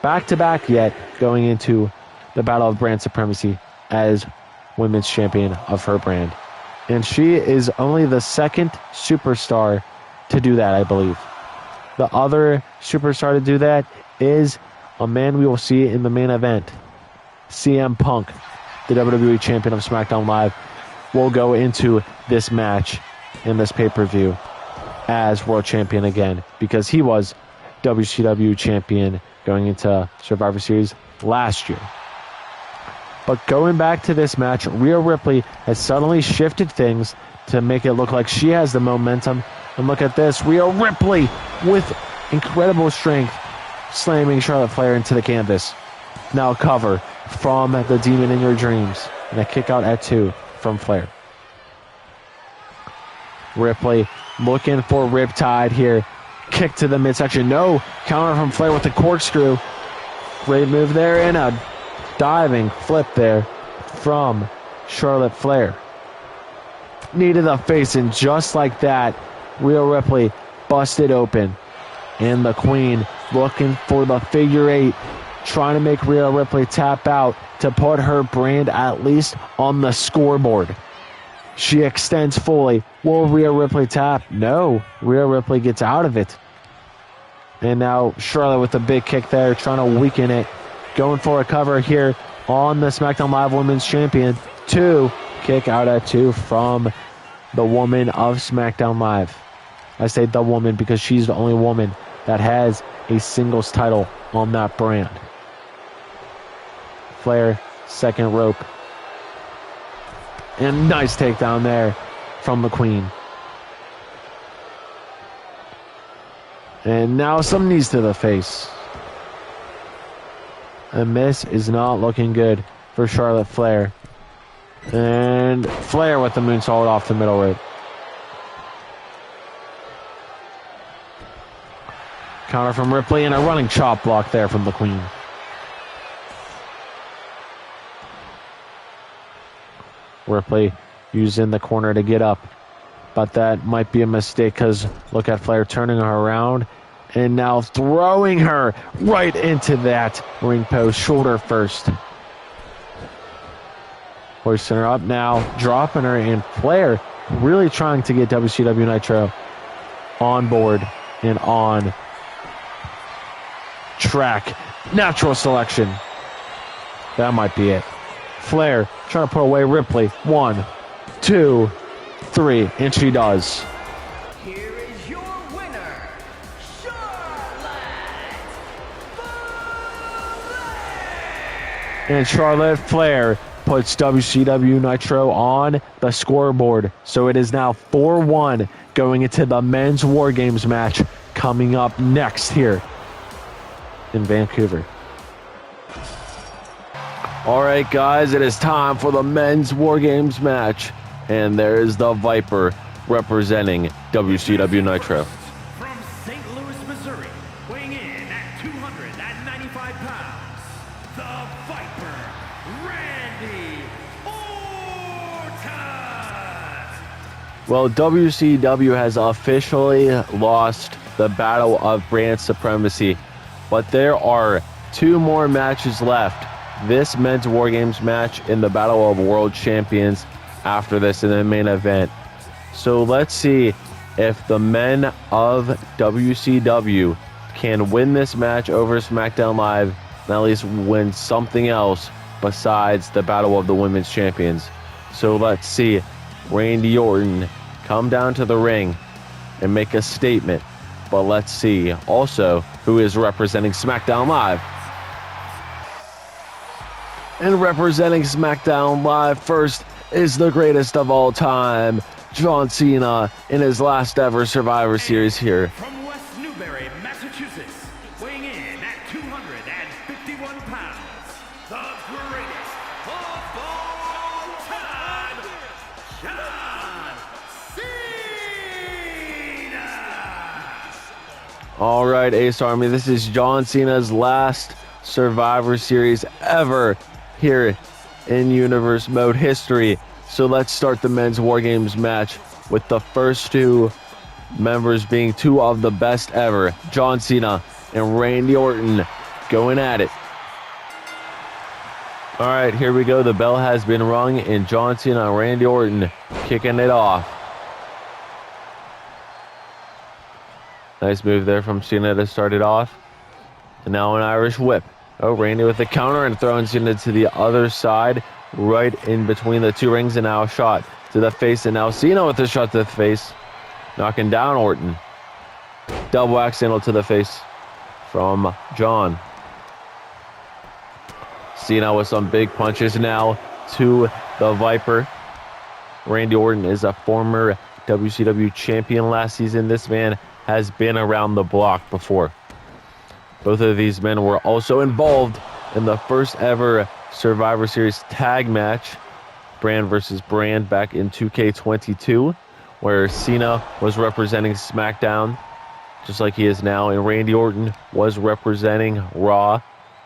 back-to-back yet, going into the Battle of Brand Supremacy as Women's Champion of her brand. And she is only the 2nd superstar to do that, I believe. The other superstar to do that is a man we will see in the main event. CM Punk, the WWE Champion of SmackDown Live, will go into this match in this pay-per-view as World Champion again, because he was WCW Champion going into Survivor Series last year. But going back to this match, Rhea Ripley has suddenly shifted things to make it look like she has the momentum. And look at this, Rhea Ripley with incredible strength slamming Charlotte Flair into the canvas. Now cover from the Demon in Your Dreams. And a kick out at 2 from Flair. Ripley looking for Riptide here. Kick to the midsection. No. Counter from Flair with the corkscrew. Great move there and a diving flip there from Charlotte Flair. Knee to the face, and just like that, Rhea Ripley busted open. And the Queen looking for the figure 8. trying to make Rhea Ripley tap out to put her brand at least on the scoreboard. She extends fully. Will Rhea Ripley tap? No. Rhea Ripley gets out of it. And now Charlotte with a big kick there, trying to weaken it. Going for a cover here on the SmackDown Live Women's Champion. 2. Kick out at 2 from the woman of SmackDown Live. I say the woman because she's the only woman that has a singles title on that brand. Flair, second rope. And nice takedown there from the Queen. And now some knees to the face. And this is not looking good for Charlotte Flair. And Flair with the moonsault off the middle rope. Counter from Ripley and a running chop block there from the Queen. Ripley using the corner to get up. But that might be a mistake because look at Flair turning her around and now throwing her right into that ring post, shoulder first. Hoisting her up now, dropping her, and Flair really trying to get WCW Nitro on board and on track. Natural selection. That might be it. Flair trying to put away Ripley. 1, 2, 3, and she does. Here is your winner, Charlotte Flair. And Charlotte Flair puts WCW Nitro on the scoreboard. So it is now 4-1 going into the men's WarGames match coming up next here in Vancouver. All right, guys, it is time for the men's WarGames match. And there is the Viper representing WCW Nitro. From St. Louis, Missouri, weighing in at 295 pounds, the Viper, Randy Orton. Well, WCW has officially lost the Battle of Brand Supremacy, but there are 2 more matches left. This men's WarGames match in the Battle of World Champions after this in the main event. So let's see if the men of WCW can win this match over SmackDown Live and at least win something else besides the Battle of the Women's Champions. So let's see Randy Orton come down to the ring and make a statement. But let's see also who is representing SmackDown Live. And representing SmackDown Live first is the greatest of all time, John Cena, in his last ever Survivor Series here. From West Newbury, Massachusetts, weighing in at 251 pounds, the greatest of all time, John Cena! All right, Ace Army, this is John Cena's last Survivor Series ever here in Universe Mode history. So let's start the men's WarGames match with the first 2 members being 2 of the best ever, John Cena and Randy Orton going at it. All right, here we go. The bell has been rung and John Cena and Randy Orton kicking it off. Nice move there from Cena to start it off. And now an Irish whip. Oh, Randy with the counter and throwing Cena to the other side, right in between the 2 rings, and now a shot to the face, and now Cena with a shot to the face, knocking down Orton. Double axe handle to the face from John. Cena with some big punches now to the Viper. Randy Orton is a former WCW champion last season. This man has been around the block before. Both of these men were also involved in the first ever Survivor Series tag match, Brand versus Brand, back in 2K22, where Cena was representing SmackDown, just like he is now, and Randy Orton was representing Raw,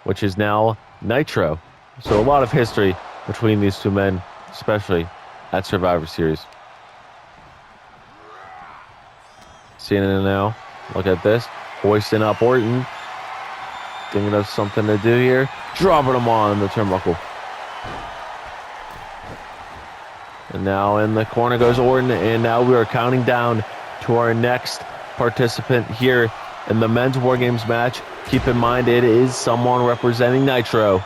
which is now Nitro. So a lot of history between these 2 men, especially at Survivor Series. Cena now, look at this, hoisting up Orton. thinking of something to do here. Dropping him on the turnbuckle. And now in the corner goes Orton, and now we are counting down to our next participant here in the men's War Games match. Keep in mind, it is someone representing Nitro.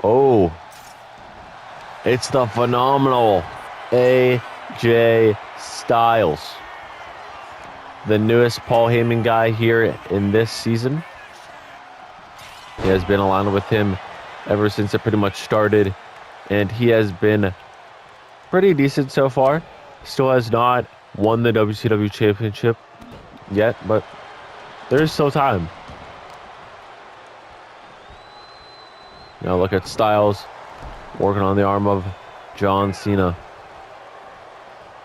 Oh, it's the phenomenal AJ Styles, the newest Paul Heyman guy here in this season. He has been aligned with him ever since it pretty much started, and he has been pretty decent so far. Still has not won the WCW Championship yet, but there's still time. Now look at Styles working on the arm of John Cena.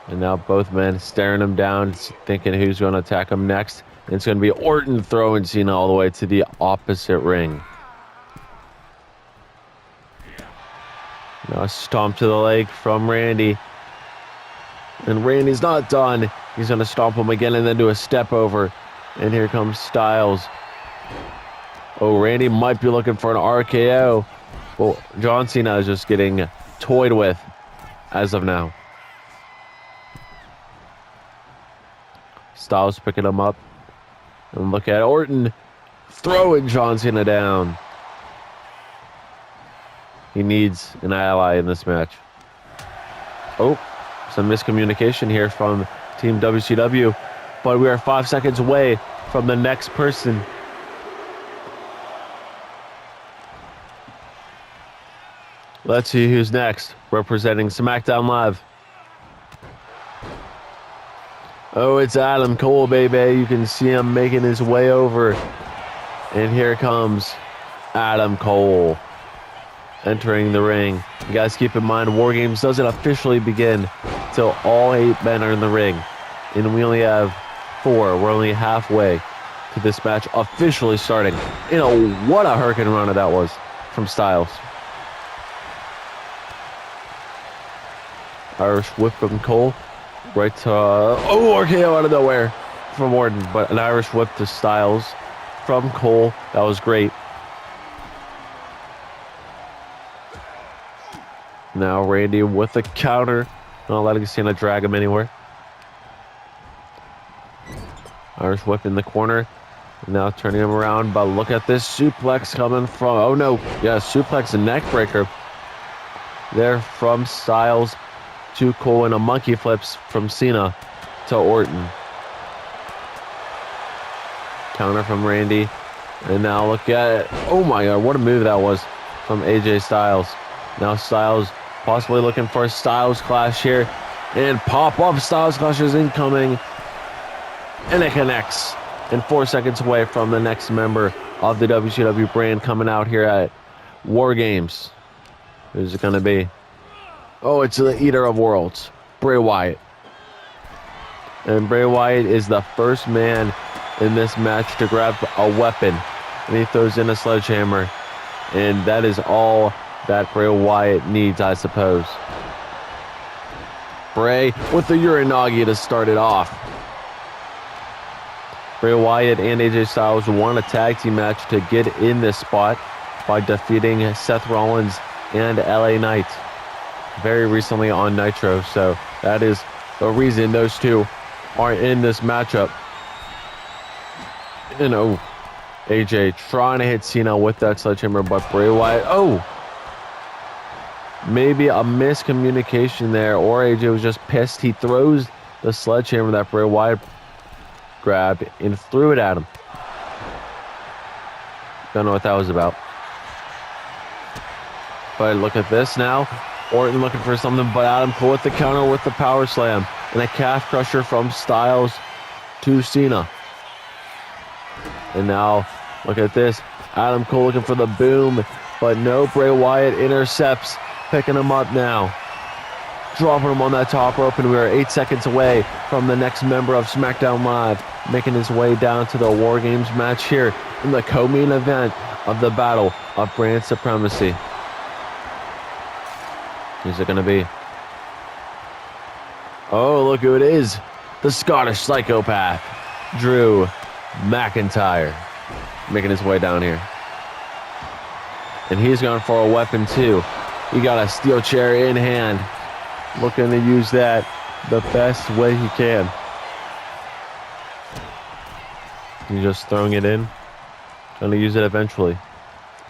And now both men staring him down, thinking who's going to attack him next. And it's going to be Orton throwing Cena all the way to the opposite ring. Now a stomp to the leg from Randy. And Randy's not done. He's going to stomp him again and then do a step over. And here comes Styles. Oh, Randy might be looking for an RKO. Well, John Cena is just getting toyed with as of now. Styles picking him up. And look at Orton throwing John Cena down. He needs an ally in this match. Oh, some miscommunication here from Team WCW. But we are 5 seconds away from the next person. Let's see who's next, representing SmackDown Live. Oh, it's Adam Cole, baby. You can see him making his way over. And here comes Adam Cole entering the ring. You guys keep in mind, War Games doesn't officially begin till all 8 men are in the ring. And we only have 4. We're only halfway to this match officially starting. You know, what a hurricane runner that was from Styles. Irish whip from Cole. Right to, RKO out of nowhere from Orton. But an Irish whip to Styles from Cole. That was great. Now Randy with a counter. Not letting Cena drag him anywhere. Irish whip in the corner. Now turning him around. But look at this suplex coming from... Oh no. Yeah, suplex and neck breaker. There from Styles to Cole, and a monkey flips from Cena to Orton. Counter from Randy. And now look at it. Oh my god, what a move that was from AJ Styles. Now Styles possibly looking for a Styles Clash here. And pop-up Styles Clash is incoming. And it connects. And 4 seconds away from the next member of the WCW brand coming out here at War Games. Who's it going to be? Oh, it's the Eater of Worlds, Bray Wyatt. And Bray Wyatt is the first man in this match to grab a weapon. And he throws in a sledgehammer. And that is all that Bray Wyatt needs, I suppose. Bray with the Uranagi to start it off. Bray Wyatt and AJ Styles won a tag team match to get in this spot by defeating Seth Rollins and LA Knight very recently on Nitro, so that is the reason those two are in this matchup. You know, AJ trying to hit Cena with that sledgehammer, but Bray Wyatt, maybe a miscommunication there, or AJ was just pissed. He throws the sledgehammer that Bray Wyatt grabbed and threw it at him. Don't know what that was about. But look at this now. Orton looking for something, but Adam Cole with the counter with the power slam. And a calf crusher from Styles to Cena. And now, look at this. Adam Cole looking for the boom, but no, Bray Wyatt intercepts, picking him up now. Dropping him on that top rope, and we are 8 seconds away from the next member of SmackDown Live, making his way down to the War Games match here in the co-main event of the Battle of Brand Supremacy. Who's it going to be? Oh, look who it is. The Scottish psychopath, Drew McIntyre. making his way down here. And he's going for a weapon too. He got a steel chair in hand, looking to use that the best way he can. He's just throwing it in, trying to use it eventually.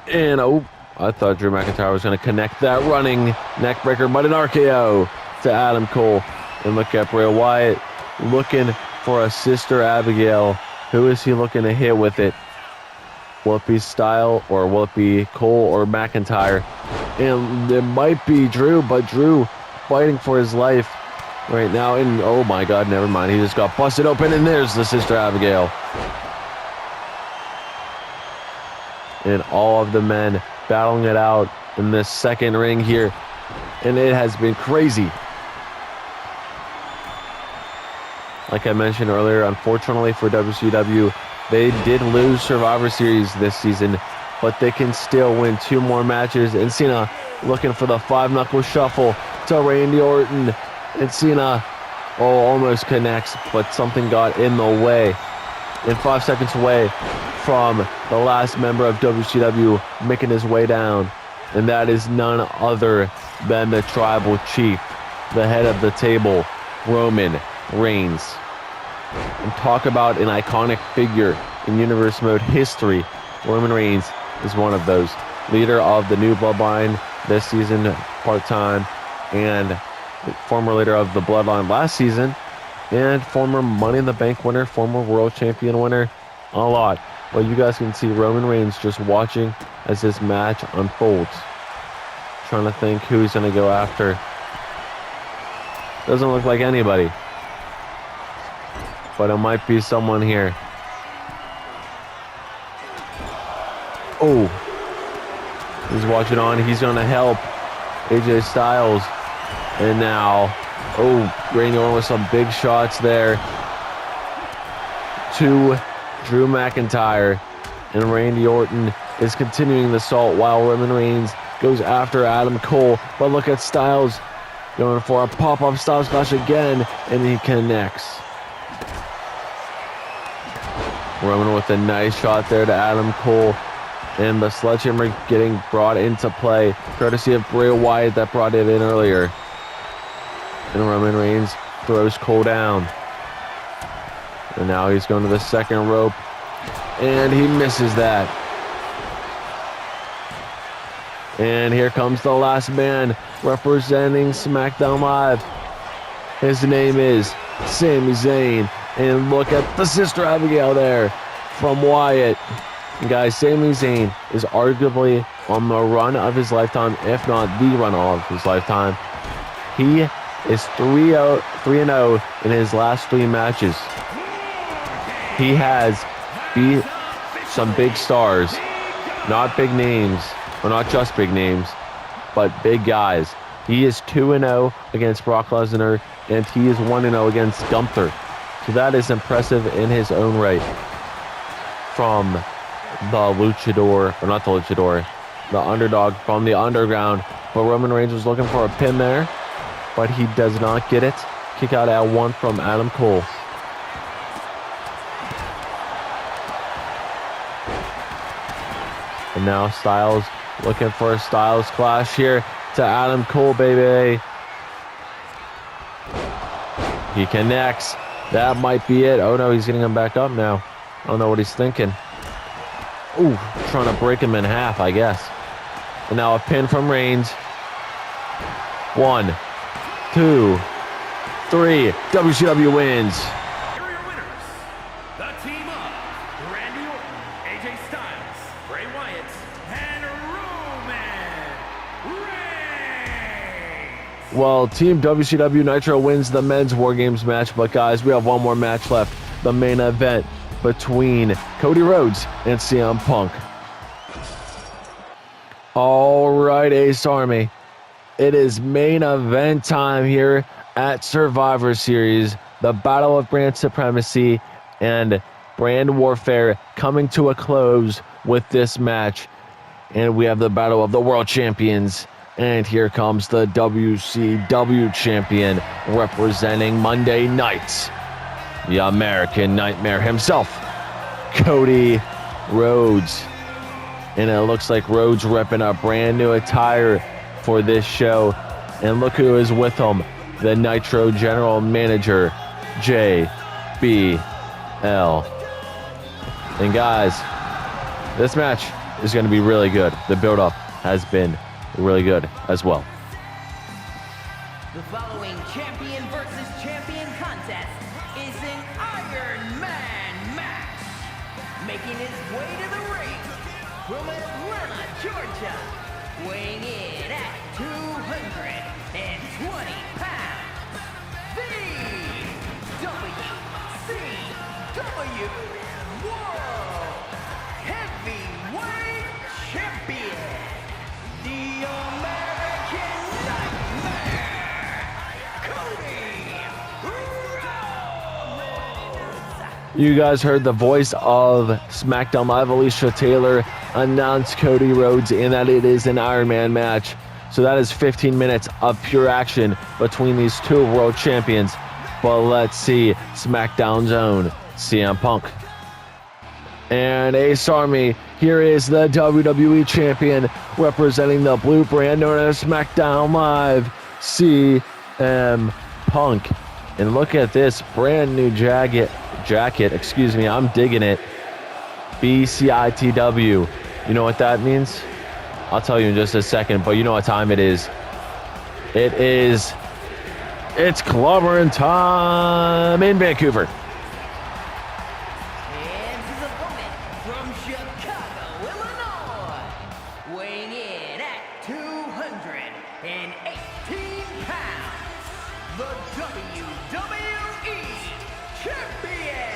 And oh, I thought Drew McIntyre was going to connect that running neckbreaker, but an RKO to Adam Cole. And look at Bray Wyatt looking for a Sister Abigail. Who is he looking to hit with it? Will it be Style, or will it be Cole or McIntyre? And it might be Drew, but Drew fighting for his life right now. And oh my God, never mind. He just got busted open, and there's the Sister Abigail. And all of the men battling it out in this second ring here. And it has been crazy. Like I mentioned earlier, unfortunately for WCW, they did lose Survivor Series this season, but they can still win 2 more matches. And Cena looking for the 5-knuckle shuffle to Randy Orton. And Cena almost connects, but something got in the way. And 5 seconds away from the last member of WCW making his way down. And that is none other than the Tribal Chief, the head of the table, Roman Reigns. And talk about an iconic figure in Universe Mode history. Roman Reigns is one of those. Leader of the New Bloodline this season, part-time, and former leader of the Bloodline last season, and former Money in the Bank winner, former World Champion winner, a lot. Well, you guys can see Roman Reigns just watching as this match unfolds. Trying to think who he's going to go after. Doesn't look like anybody. But it might be someone here. Oh. He's watching on. He's going to help AJ Styles. And now, oh, Randy Orton with some big shots there to Drew McIntyre. And Randy Orton is continuing the assault while Roman Reigns goes after Adam Cole. But look at Styles going for a pop-up Styles Clash again, and he connects. Roman with a nice shot there to Adam Cole. And the sledgehammer getting brought into play, courtesy of Bray Wyatt that brought it in earlier. And Roman Reigns throws Cole down. And now he's going to the second rope. And he misses that. And here comes the last man representing SmackDown Live. His name is Sami Zayn. And look at the Sister Abigail there from Wyatt. And guys, Sami Zayn is arguably on the run of his lifetime, if not the run of his lifetime. He is 3-0 in his last 3 matches. He has beat some big stars, not big names, or not just big names, but big guys. He is 2-0 against Brock Lesnar, and he is 1-0 against Gunther. So that is impressive in his own right. From the luchador, or not the luchador, the underdog from the underground. But Roman Reigns was looking for a pin there, but he does not get it. Kick out at 1 from Adam Cole. And now Styles looking for a Styles Clash here to Adam Cole, baby. He connects. That might be it. Oh no, he's getting him back up now. I don't know what he's thinking. Ooh, trying to break him in half, I guess. And now a pin from Reigns. 1, 2, 3. WCW wins. Here are your winners. The team of Randy Orton, AJ Styles, Bray Wyatt, and Roman Reigns. Well, Team WCW Nitro wins the men's WarGames match, but guys, we have one more match left. The main event between Cody Rhodes and CM Punk. All right, Ace Army. It is main event time here at Survivor Series. The Battle of Brand Supremacy and Brand Warfare coming to a close with this match. And we have the Battle of the World Champions. And here comes the WCW Champion representing Monday night. The American Nightmare himself, Cody Rhodes. And it looks like Rhodes repping a brand new attire for this show. And look who is with him. The Nitro General Manager, JBL. And guys, this match is going to be really good. The build-up has been really good as well. The following champion versus champion contest is an Iron Man match. Making his way to the ring from Atlanta, Georgia, weighing in at 220 pounds, the WCW World Heavyweight Champion, the American Nightmare, Cody Rhodes. You guys heard the voice of SmackDown Live, Aleister Taylor, announce Cody Rhodes, and that it is an Iron Man match. So that is 15 minutes of pure action between these two world champions. But let's see SmackDown's own CM Punk. And Ace Army, here is the WWE Champion representing the blue brand known as SmackDown Live, CM Punk. And look at this brand new jacket, I'm digging it. BCITW. You know what that means? I'll tell you in just a second, but you know what time it is. It's clobbering time in Vancouver. And his opponent from Chicago, Illinois, weighing in at 218 pounds, the WWE Champion,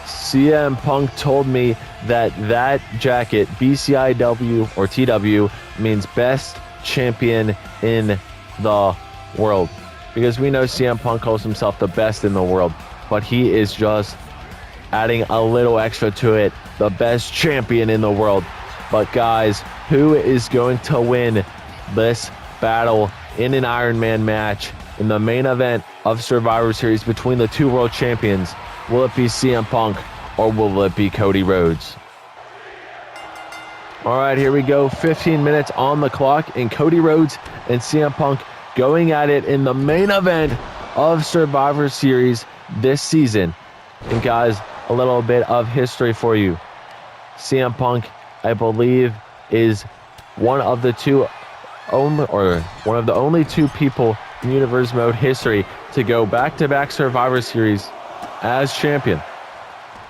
CM Punk told me that jacket, BCIW or TW, means best champion in the world. Because we know CM Punk calls himself the best in the world, but he is just adding a little extra to it, the best champion in the world. But guys, who is going to win this battle in an Iron Man match in the main event of Survivor Series between the two world champions? Will it be CM Punk or will it be Cody Rhodes? All right, here we go. 15 minutes on the clock, and Cody Rhodes and CM Punk going at it in the main event of Survivor Series this season. And guys, a little bit of history for you. CM Punk, I believe, is one of the only two people in Universe Mode history to go back-to-back Survivor Series as champion.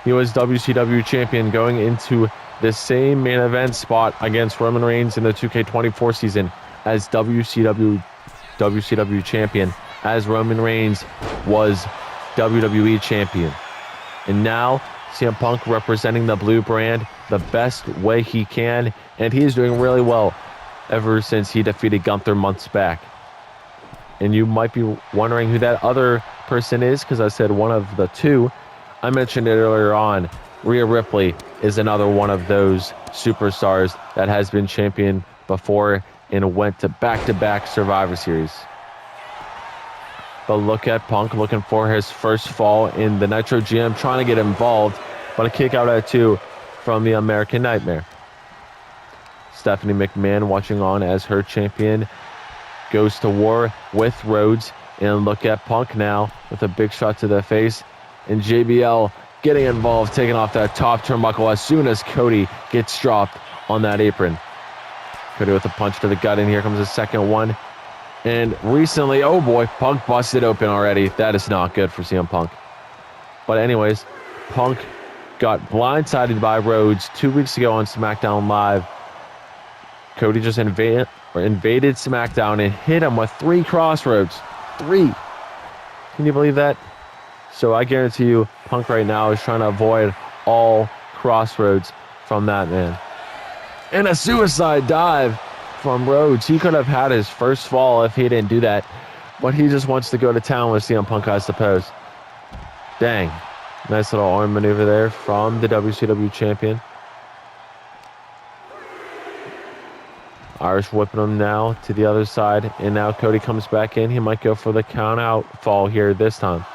He was WCW champion going into the same main event spot against Roman Reigns in the 2K24 season as WCW champion, as Roman Reigns was WWE champion. And now CM Punk representing the blue brand the best way he can, and he is doing really well ever since he defeated Gunther months back. And you might be wondering who that other person is, because I said one of the two. I mentioned it earlier on. Rhea Ripley is another one of those superstars that has been champion before and went to back-to-back Survivor Series. But look at Punk looking for his first fall in the Nitro GM, trying to get involved, but a kick out at 2 from the American Nightmare. Stephanie McMahon watching on as her champion goes to war with Rhodes, and look at Punk now with a big shot to the face, and JBL getting involved, taking off that top turnbuckle as soon as Cody gets dropped on that apron. Cody with a punch to the gut, and here comes the second one. And recently, oh boy, Punk busted open already. That is not good for CM Punk. But anyways, Punk got blindsided by Rhodes 2 weeks ago on SmackDown Live. Cody just invaded SmackDown and hit him with 3 crossroads. 3. Can you believe that? So I guarantee you, Punk right now is trying to avoid all crossroads from that man. And a suicide dive from Rhodes. He could have had his first fall if he didn't do that. But he just wants to go to town with CM Punk, I suppose. Dang. Nice little arm maneuver there from the WCW champion. Irish whipping him now to the other side. And now Cody comes back in. He might go for the count out fall here this time.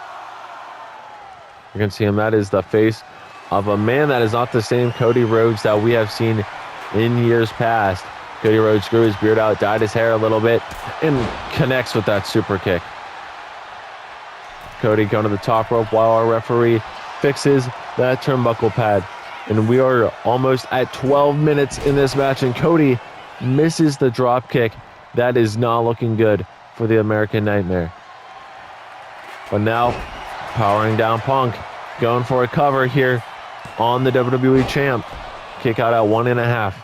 You can see him. That is the face of a man that is not the same Cody Rhodes that we have seen in years past. Cody Rhodes grew his beard out, dyed his hair a little bit, and connects with that super kick. Cody going to the top rope while our referee fixes that turnbuckle pad. And we are almost at 12 minutes in this match, and Cody misses the drop kick. That is not looking good for the American Nightmare. But now, powering down Punk, going for a cover here on the WWE champ. Kick out at 1.5.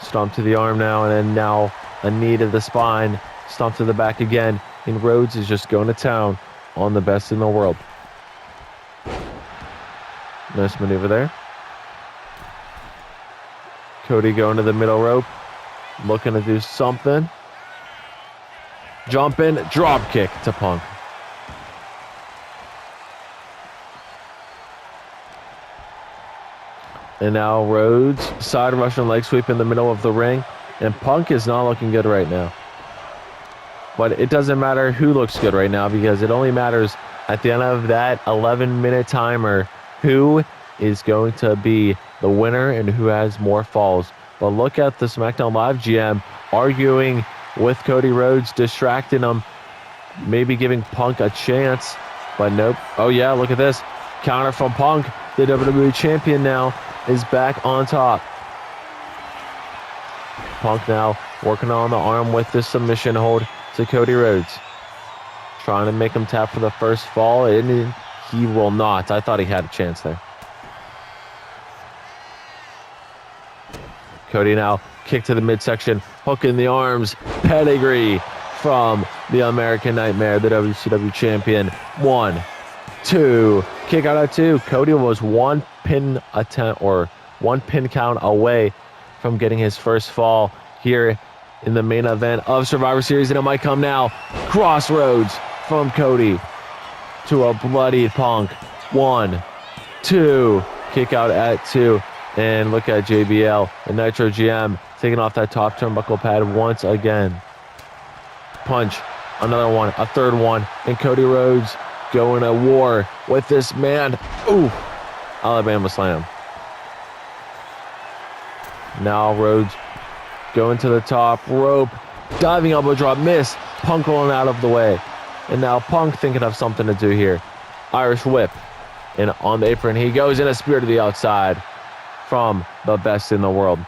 Stomp to the arm now, and then now a knee to the spine. Stomp to the back again. And Rhodes is just going to town on the best in the world. Nice maneuver there. Cody going to the middle rope. Looking to do something. Jump in, drop kick to Punk. And now Rhodes, side Russian leg sweep in the middle of the ring. And Punk is not looking good right now. But it doesn't matter who looks good right now, because it only matters at the end of that 11-minute timer who is going to be the winner and who has more falls. But look at the SmackDown Live GM arguing with Cody Rhodes, distracting him, maybe giving Punk a chance. But nope. Oh yeah, look at this. Counter from Punk. The WWE Champion now is back on top. Punk now working on the arm with the submission hold to Cody Rhodes. Trying to make him tap for the first fall, and he will not. I thought he had a chance there. Cody now kick to the midsection, hook in the arms, pedigree from the American Nightmare, the WCW champion. 1, 2, kick out at 2. Cody was one pin attempt or one pin count away from getting his first fall here in the main event of Survivor Series, and it might come now. Crossroads from Cody to a bloodied Punk. 1, 2, kick out at 2. And look at JBL and Nitro GM taking off that top turnbuckle pad once again. Punch, another one, a third one, and Cody Rhodes going to war with this man. Ooh, Alabama slam. Now Rhodes going to the top rope, diving elbow drop, miss. Punk rolling out of the way. And now Punk thinking of something to do here. Irish whip. And on the apron he goes, in a spear to the outside from the best in the world.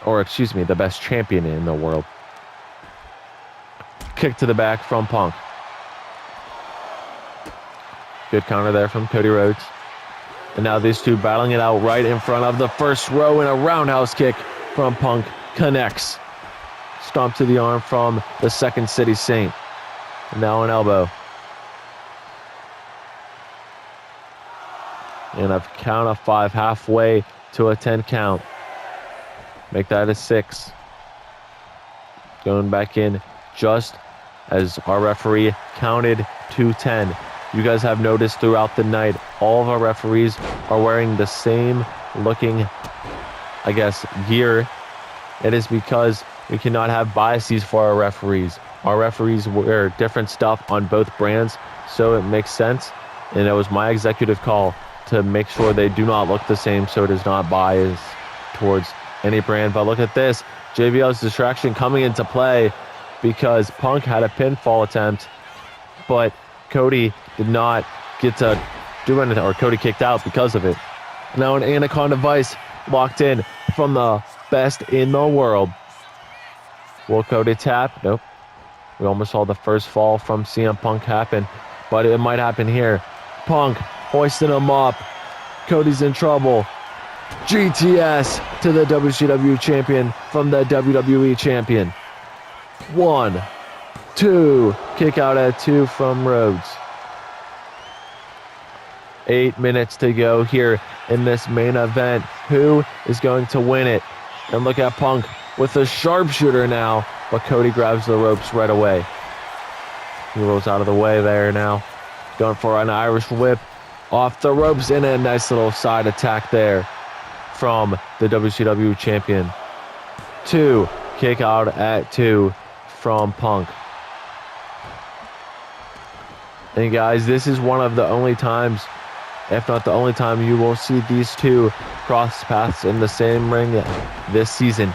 Or excuse me, the best champion in the world. Kick to the back from Punk. Good counter there from Cody Rhodes. And now these two battling it out right in front of the first row, and a roundhouse kick from Punk connects. Stomp to the arm from the Second City Saint. And now an elbow. And a count of 5 halfway to a 10 count. Make that a 6. Going back in just as our referee counted to 10. You guys have noticed throughout the night, all of our referees are wearing the same looking, I guess, gear. It is because we cannot have biases for our referees. Our referees wear different stuff on both brands, so it makes sense. And it was my executive call to make sure they do not look the same, so it is not biased towards any brand. But look at this. JBL's distraction coming into play because Punk had a pinfall attempt, but Cody did not get to do anything, or Cody kicked out because of it. Now an Anaconda Vice locked in from the best in the world. Will Cody tap? Nope. We almost saw the first fall from CM Punk happen, but it might happen here. Punk hoisting him up. Cody's in trouble. GTS to the WCW champion from the WWE champion. 1, 2, kick out at 2 from Rhodes. 8 minutes to go here in this main event. Who is going to win it? And look at Punk with a sharpshooter now, but Cody grabs the ropes right away. He rolls out of the way there now. Going for an Irish whip off the ropes, and a nice little side attack there from the WCW champion. 2, kick out at 2 from Punk. And guys, this is one of the only times, if not the only time, you will see these two cross paths in the same ring this season.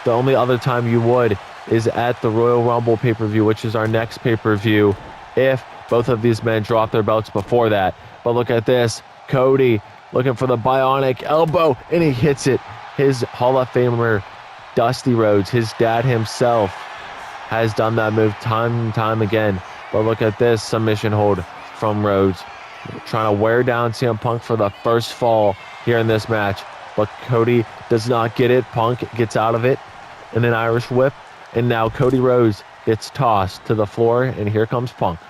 The only other time you would is at the Royal Rumble pay-per-view, which is our next pay-per-view, if both of these men drop their belts before that. But look at this. Cody looking for the bionic elbow, and he hits it. His Hall of Famer, Dusty Rhodes, his dad himself, has done that move time and time again. But look at this submission hold from Rhodes, trying to wear down CM Punk for the first fall here in this match. But Cody does not get it. Punk gets out of it in an Irish whip. And now Cody Rhodes gets tossed to the floor, and here comes Punk.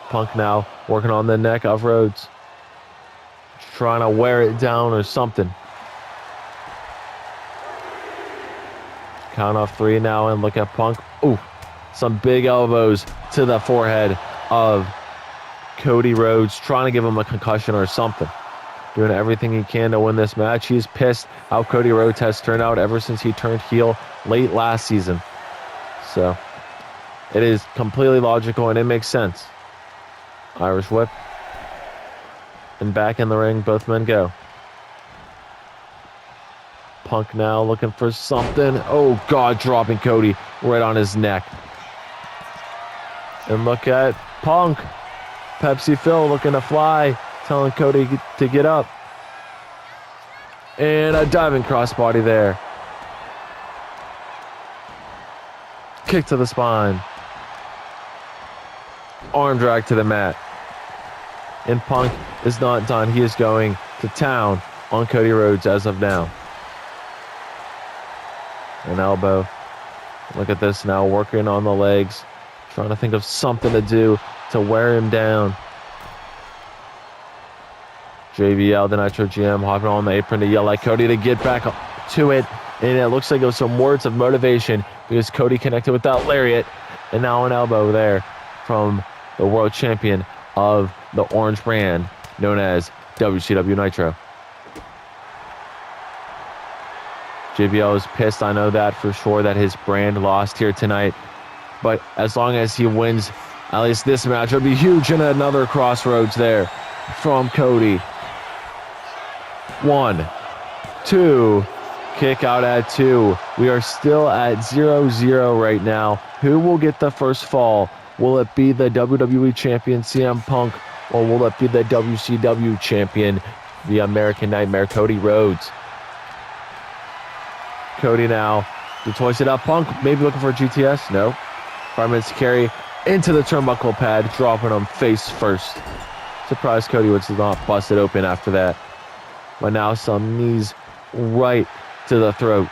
Punk now working on the neck of Rhodes, trying to wear it down or something. Count off 3 now, and look at Punk. Ooh, some big elbows to the forehead of Cody Rhodes, trying to give him a concussion or something. Doing everything he can to win this match. He's pissed how Cody Rhodes has turned out ever since he turned heel late last season. So it is completely logical, and it makes sense. Irish whip. And back in the ring, both men go. Punk now looking for something. Oh, God, dropping Cody right on his neck. And look at Punk. Pepsi Phil looking to fly, telling Cody to get up. And a diving crossbody there. Kick to the spine. Arm drag to the mat. And Punk is not done. He is going to town on Cody Rhodes as of now. An elbow. Look at this now, working on the legs. Trying to think of something to do to wear him down. JBL, the Nitro GM, hopping on the apron to yell at Cody to get back to it. And it looks like it was some words of motivation because Cody connected with that lariat. And now an elbow there from the world champion of the orange brand known as WCW Nitro. JBL is pissed, I know that for sure, that his brand lost here tonight. But as long as he wins at least this match, it'll be huge. And another crossroads there from Cody. 1, 2, kick out at 2. We are still at 0-0 right now. Who will get the first fall? Will it be the WWE Champion CM Punk, or will it be the WCW Champion, the American Nightmare, Cody Rhodes? Cody now deploys it up. Punk maybe looking for a GTS. No. 5 minutes to carry into the turnbuckle pad, dropping him face first. Surprised Cody was not busted open after that. But now some knees right to the throat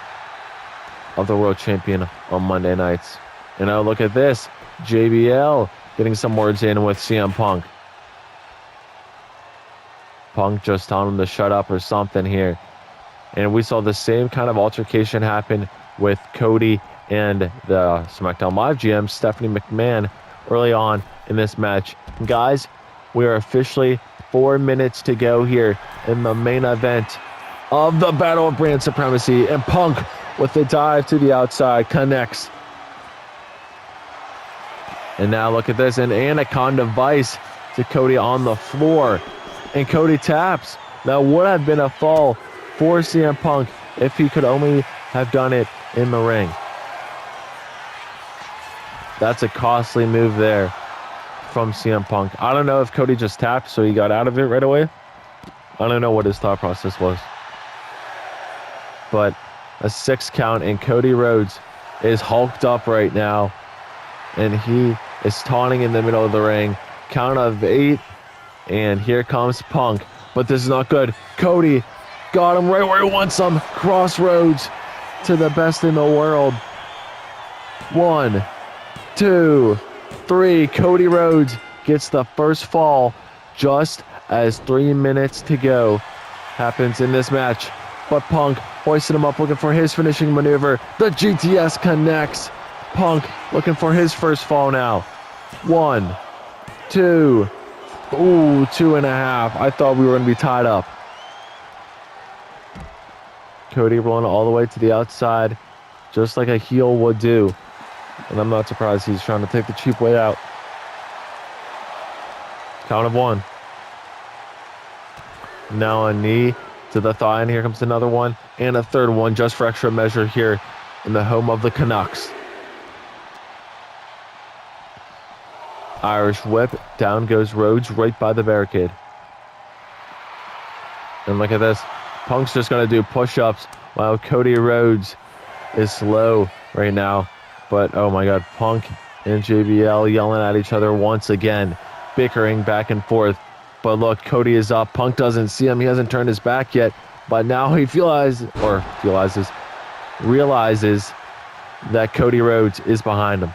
of the world champion on Monday nights. And now look at this. JBL getting some words in with CM Punk. Punk just telling him to shut up or something here. And we saw the same kind of altercation happen with Cody and the SmackDown Live GM, Stephanie McMahon, early on in this match. And guys, we are officially 4 minutes to go here in the main event of the Battle of Brand Supremacy. And Punk, with the dive to the outside, connects. And now look at this, an Anaconda Vice to Cody on the floor. And Cody taps. That would have been a fall for CM Punk if he could only have done it in the ring. That's a costly move there from CM Punk. I don't know if Cody just tapped so he got out of it right away. I don't know what his thought process was. But a 6 count, and Cody Rhodes is hulked up right now. And he is taunting in the middle of the ring. Count of 8. And here comes Punk. But this is not good. Cody got him right where he wants him. Crossroads to the best in the world. 1, 2, 3. Cody Rhodes gets the first fall just as 3 minutes to go happens in this match. But Punk hoisting him up, looking for his finishing maneuver. The GTS connects. Punk looking for his first fall now. 1, 2. Ooh, 2.5. I thought we were going to be tied up. Cody rolling all the way to the outside, just like a heel would do. And I'm not surprised he's trying to take the cheap way out. Count of 1. Now a knee to the thigh, and here comes another one. And a third one just for extra measure here in the home of the Canucks. Irish whip. Down goes Rhodes right by the barricade. And look at this. Punk's just going to do push-ups while Cody Rhodes is slow right now. But, oh my God, Punk and JBL yelling at each other once again, bickering back and forth. But look, Cody is up. Punk doesn't see him. He hasn't turned his back yet. But now he realizes that Cody Rhodes is behind him.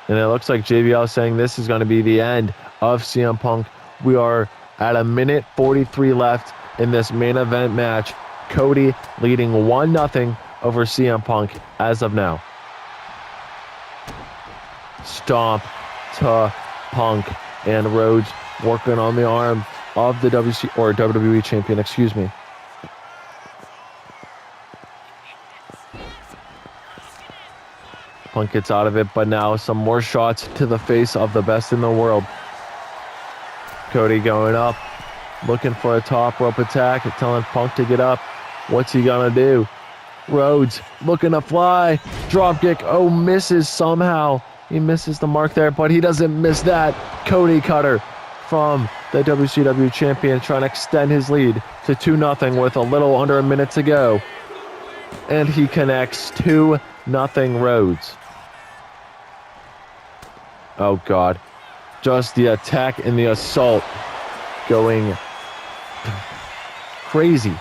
And it looks like JBL is saying this is going to be the end of CM Punk. We are at a minute 43 left in this main event match. Cody leading 1-0 over CM Punk as of now. Stomp to Punk, and Rhodes working on the arm of the WWE champion, excuse me. Punk gets out of it, but now some more shots to the face of the best in the world. Cody going up, looking for a top rope attack, telling Punk to get up. What's he gonna do? Rhodes looking to fly. Dropkick. Oh, misses somehow. He misses the mark there, but he doesn't miss that. Cody cutter from the WCW champion, trying to extend his lead to 2-0 with a little under a minute to go. And he connects 2-0 Rhodes. Oh, God. Just the attack and the assault going crazy.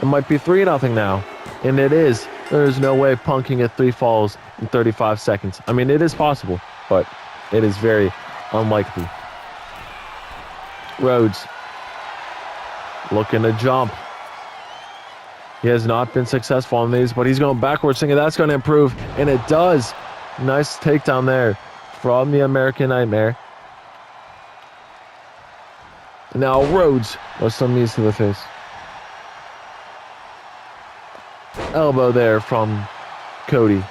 It might be 3-0 now. And it is. There is no way Punk can get 3 falls in 35 seconds. I mean, it is possible, but it is very unlikely. Rhodes looking to jump. He has not been successful on these, but he's going backwards, thinking that's going to improve, and it does. Nice takedown there from the American Nightmare. Now Rhodes with some knees to the face. Elbow there from Cody.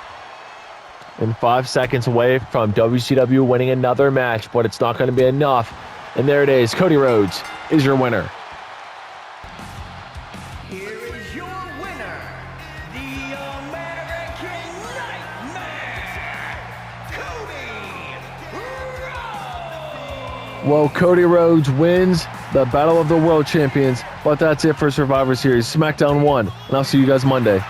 And 5 seconds away from WCW winning another match, but it's not going to be enough. And there it is. Cody Rhodes is your winner. Here is your winner, the American Nightmare, Cody Rhodes! Well, Cody Rhodes wins the Battle of the World Champions, but that's it for Survivor Series SmackDown 1, and I'll see you guys Monday.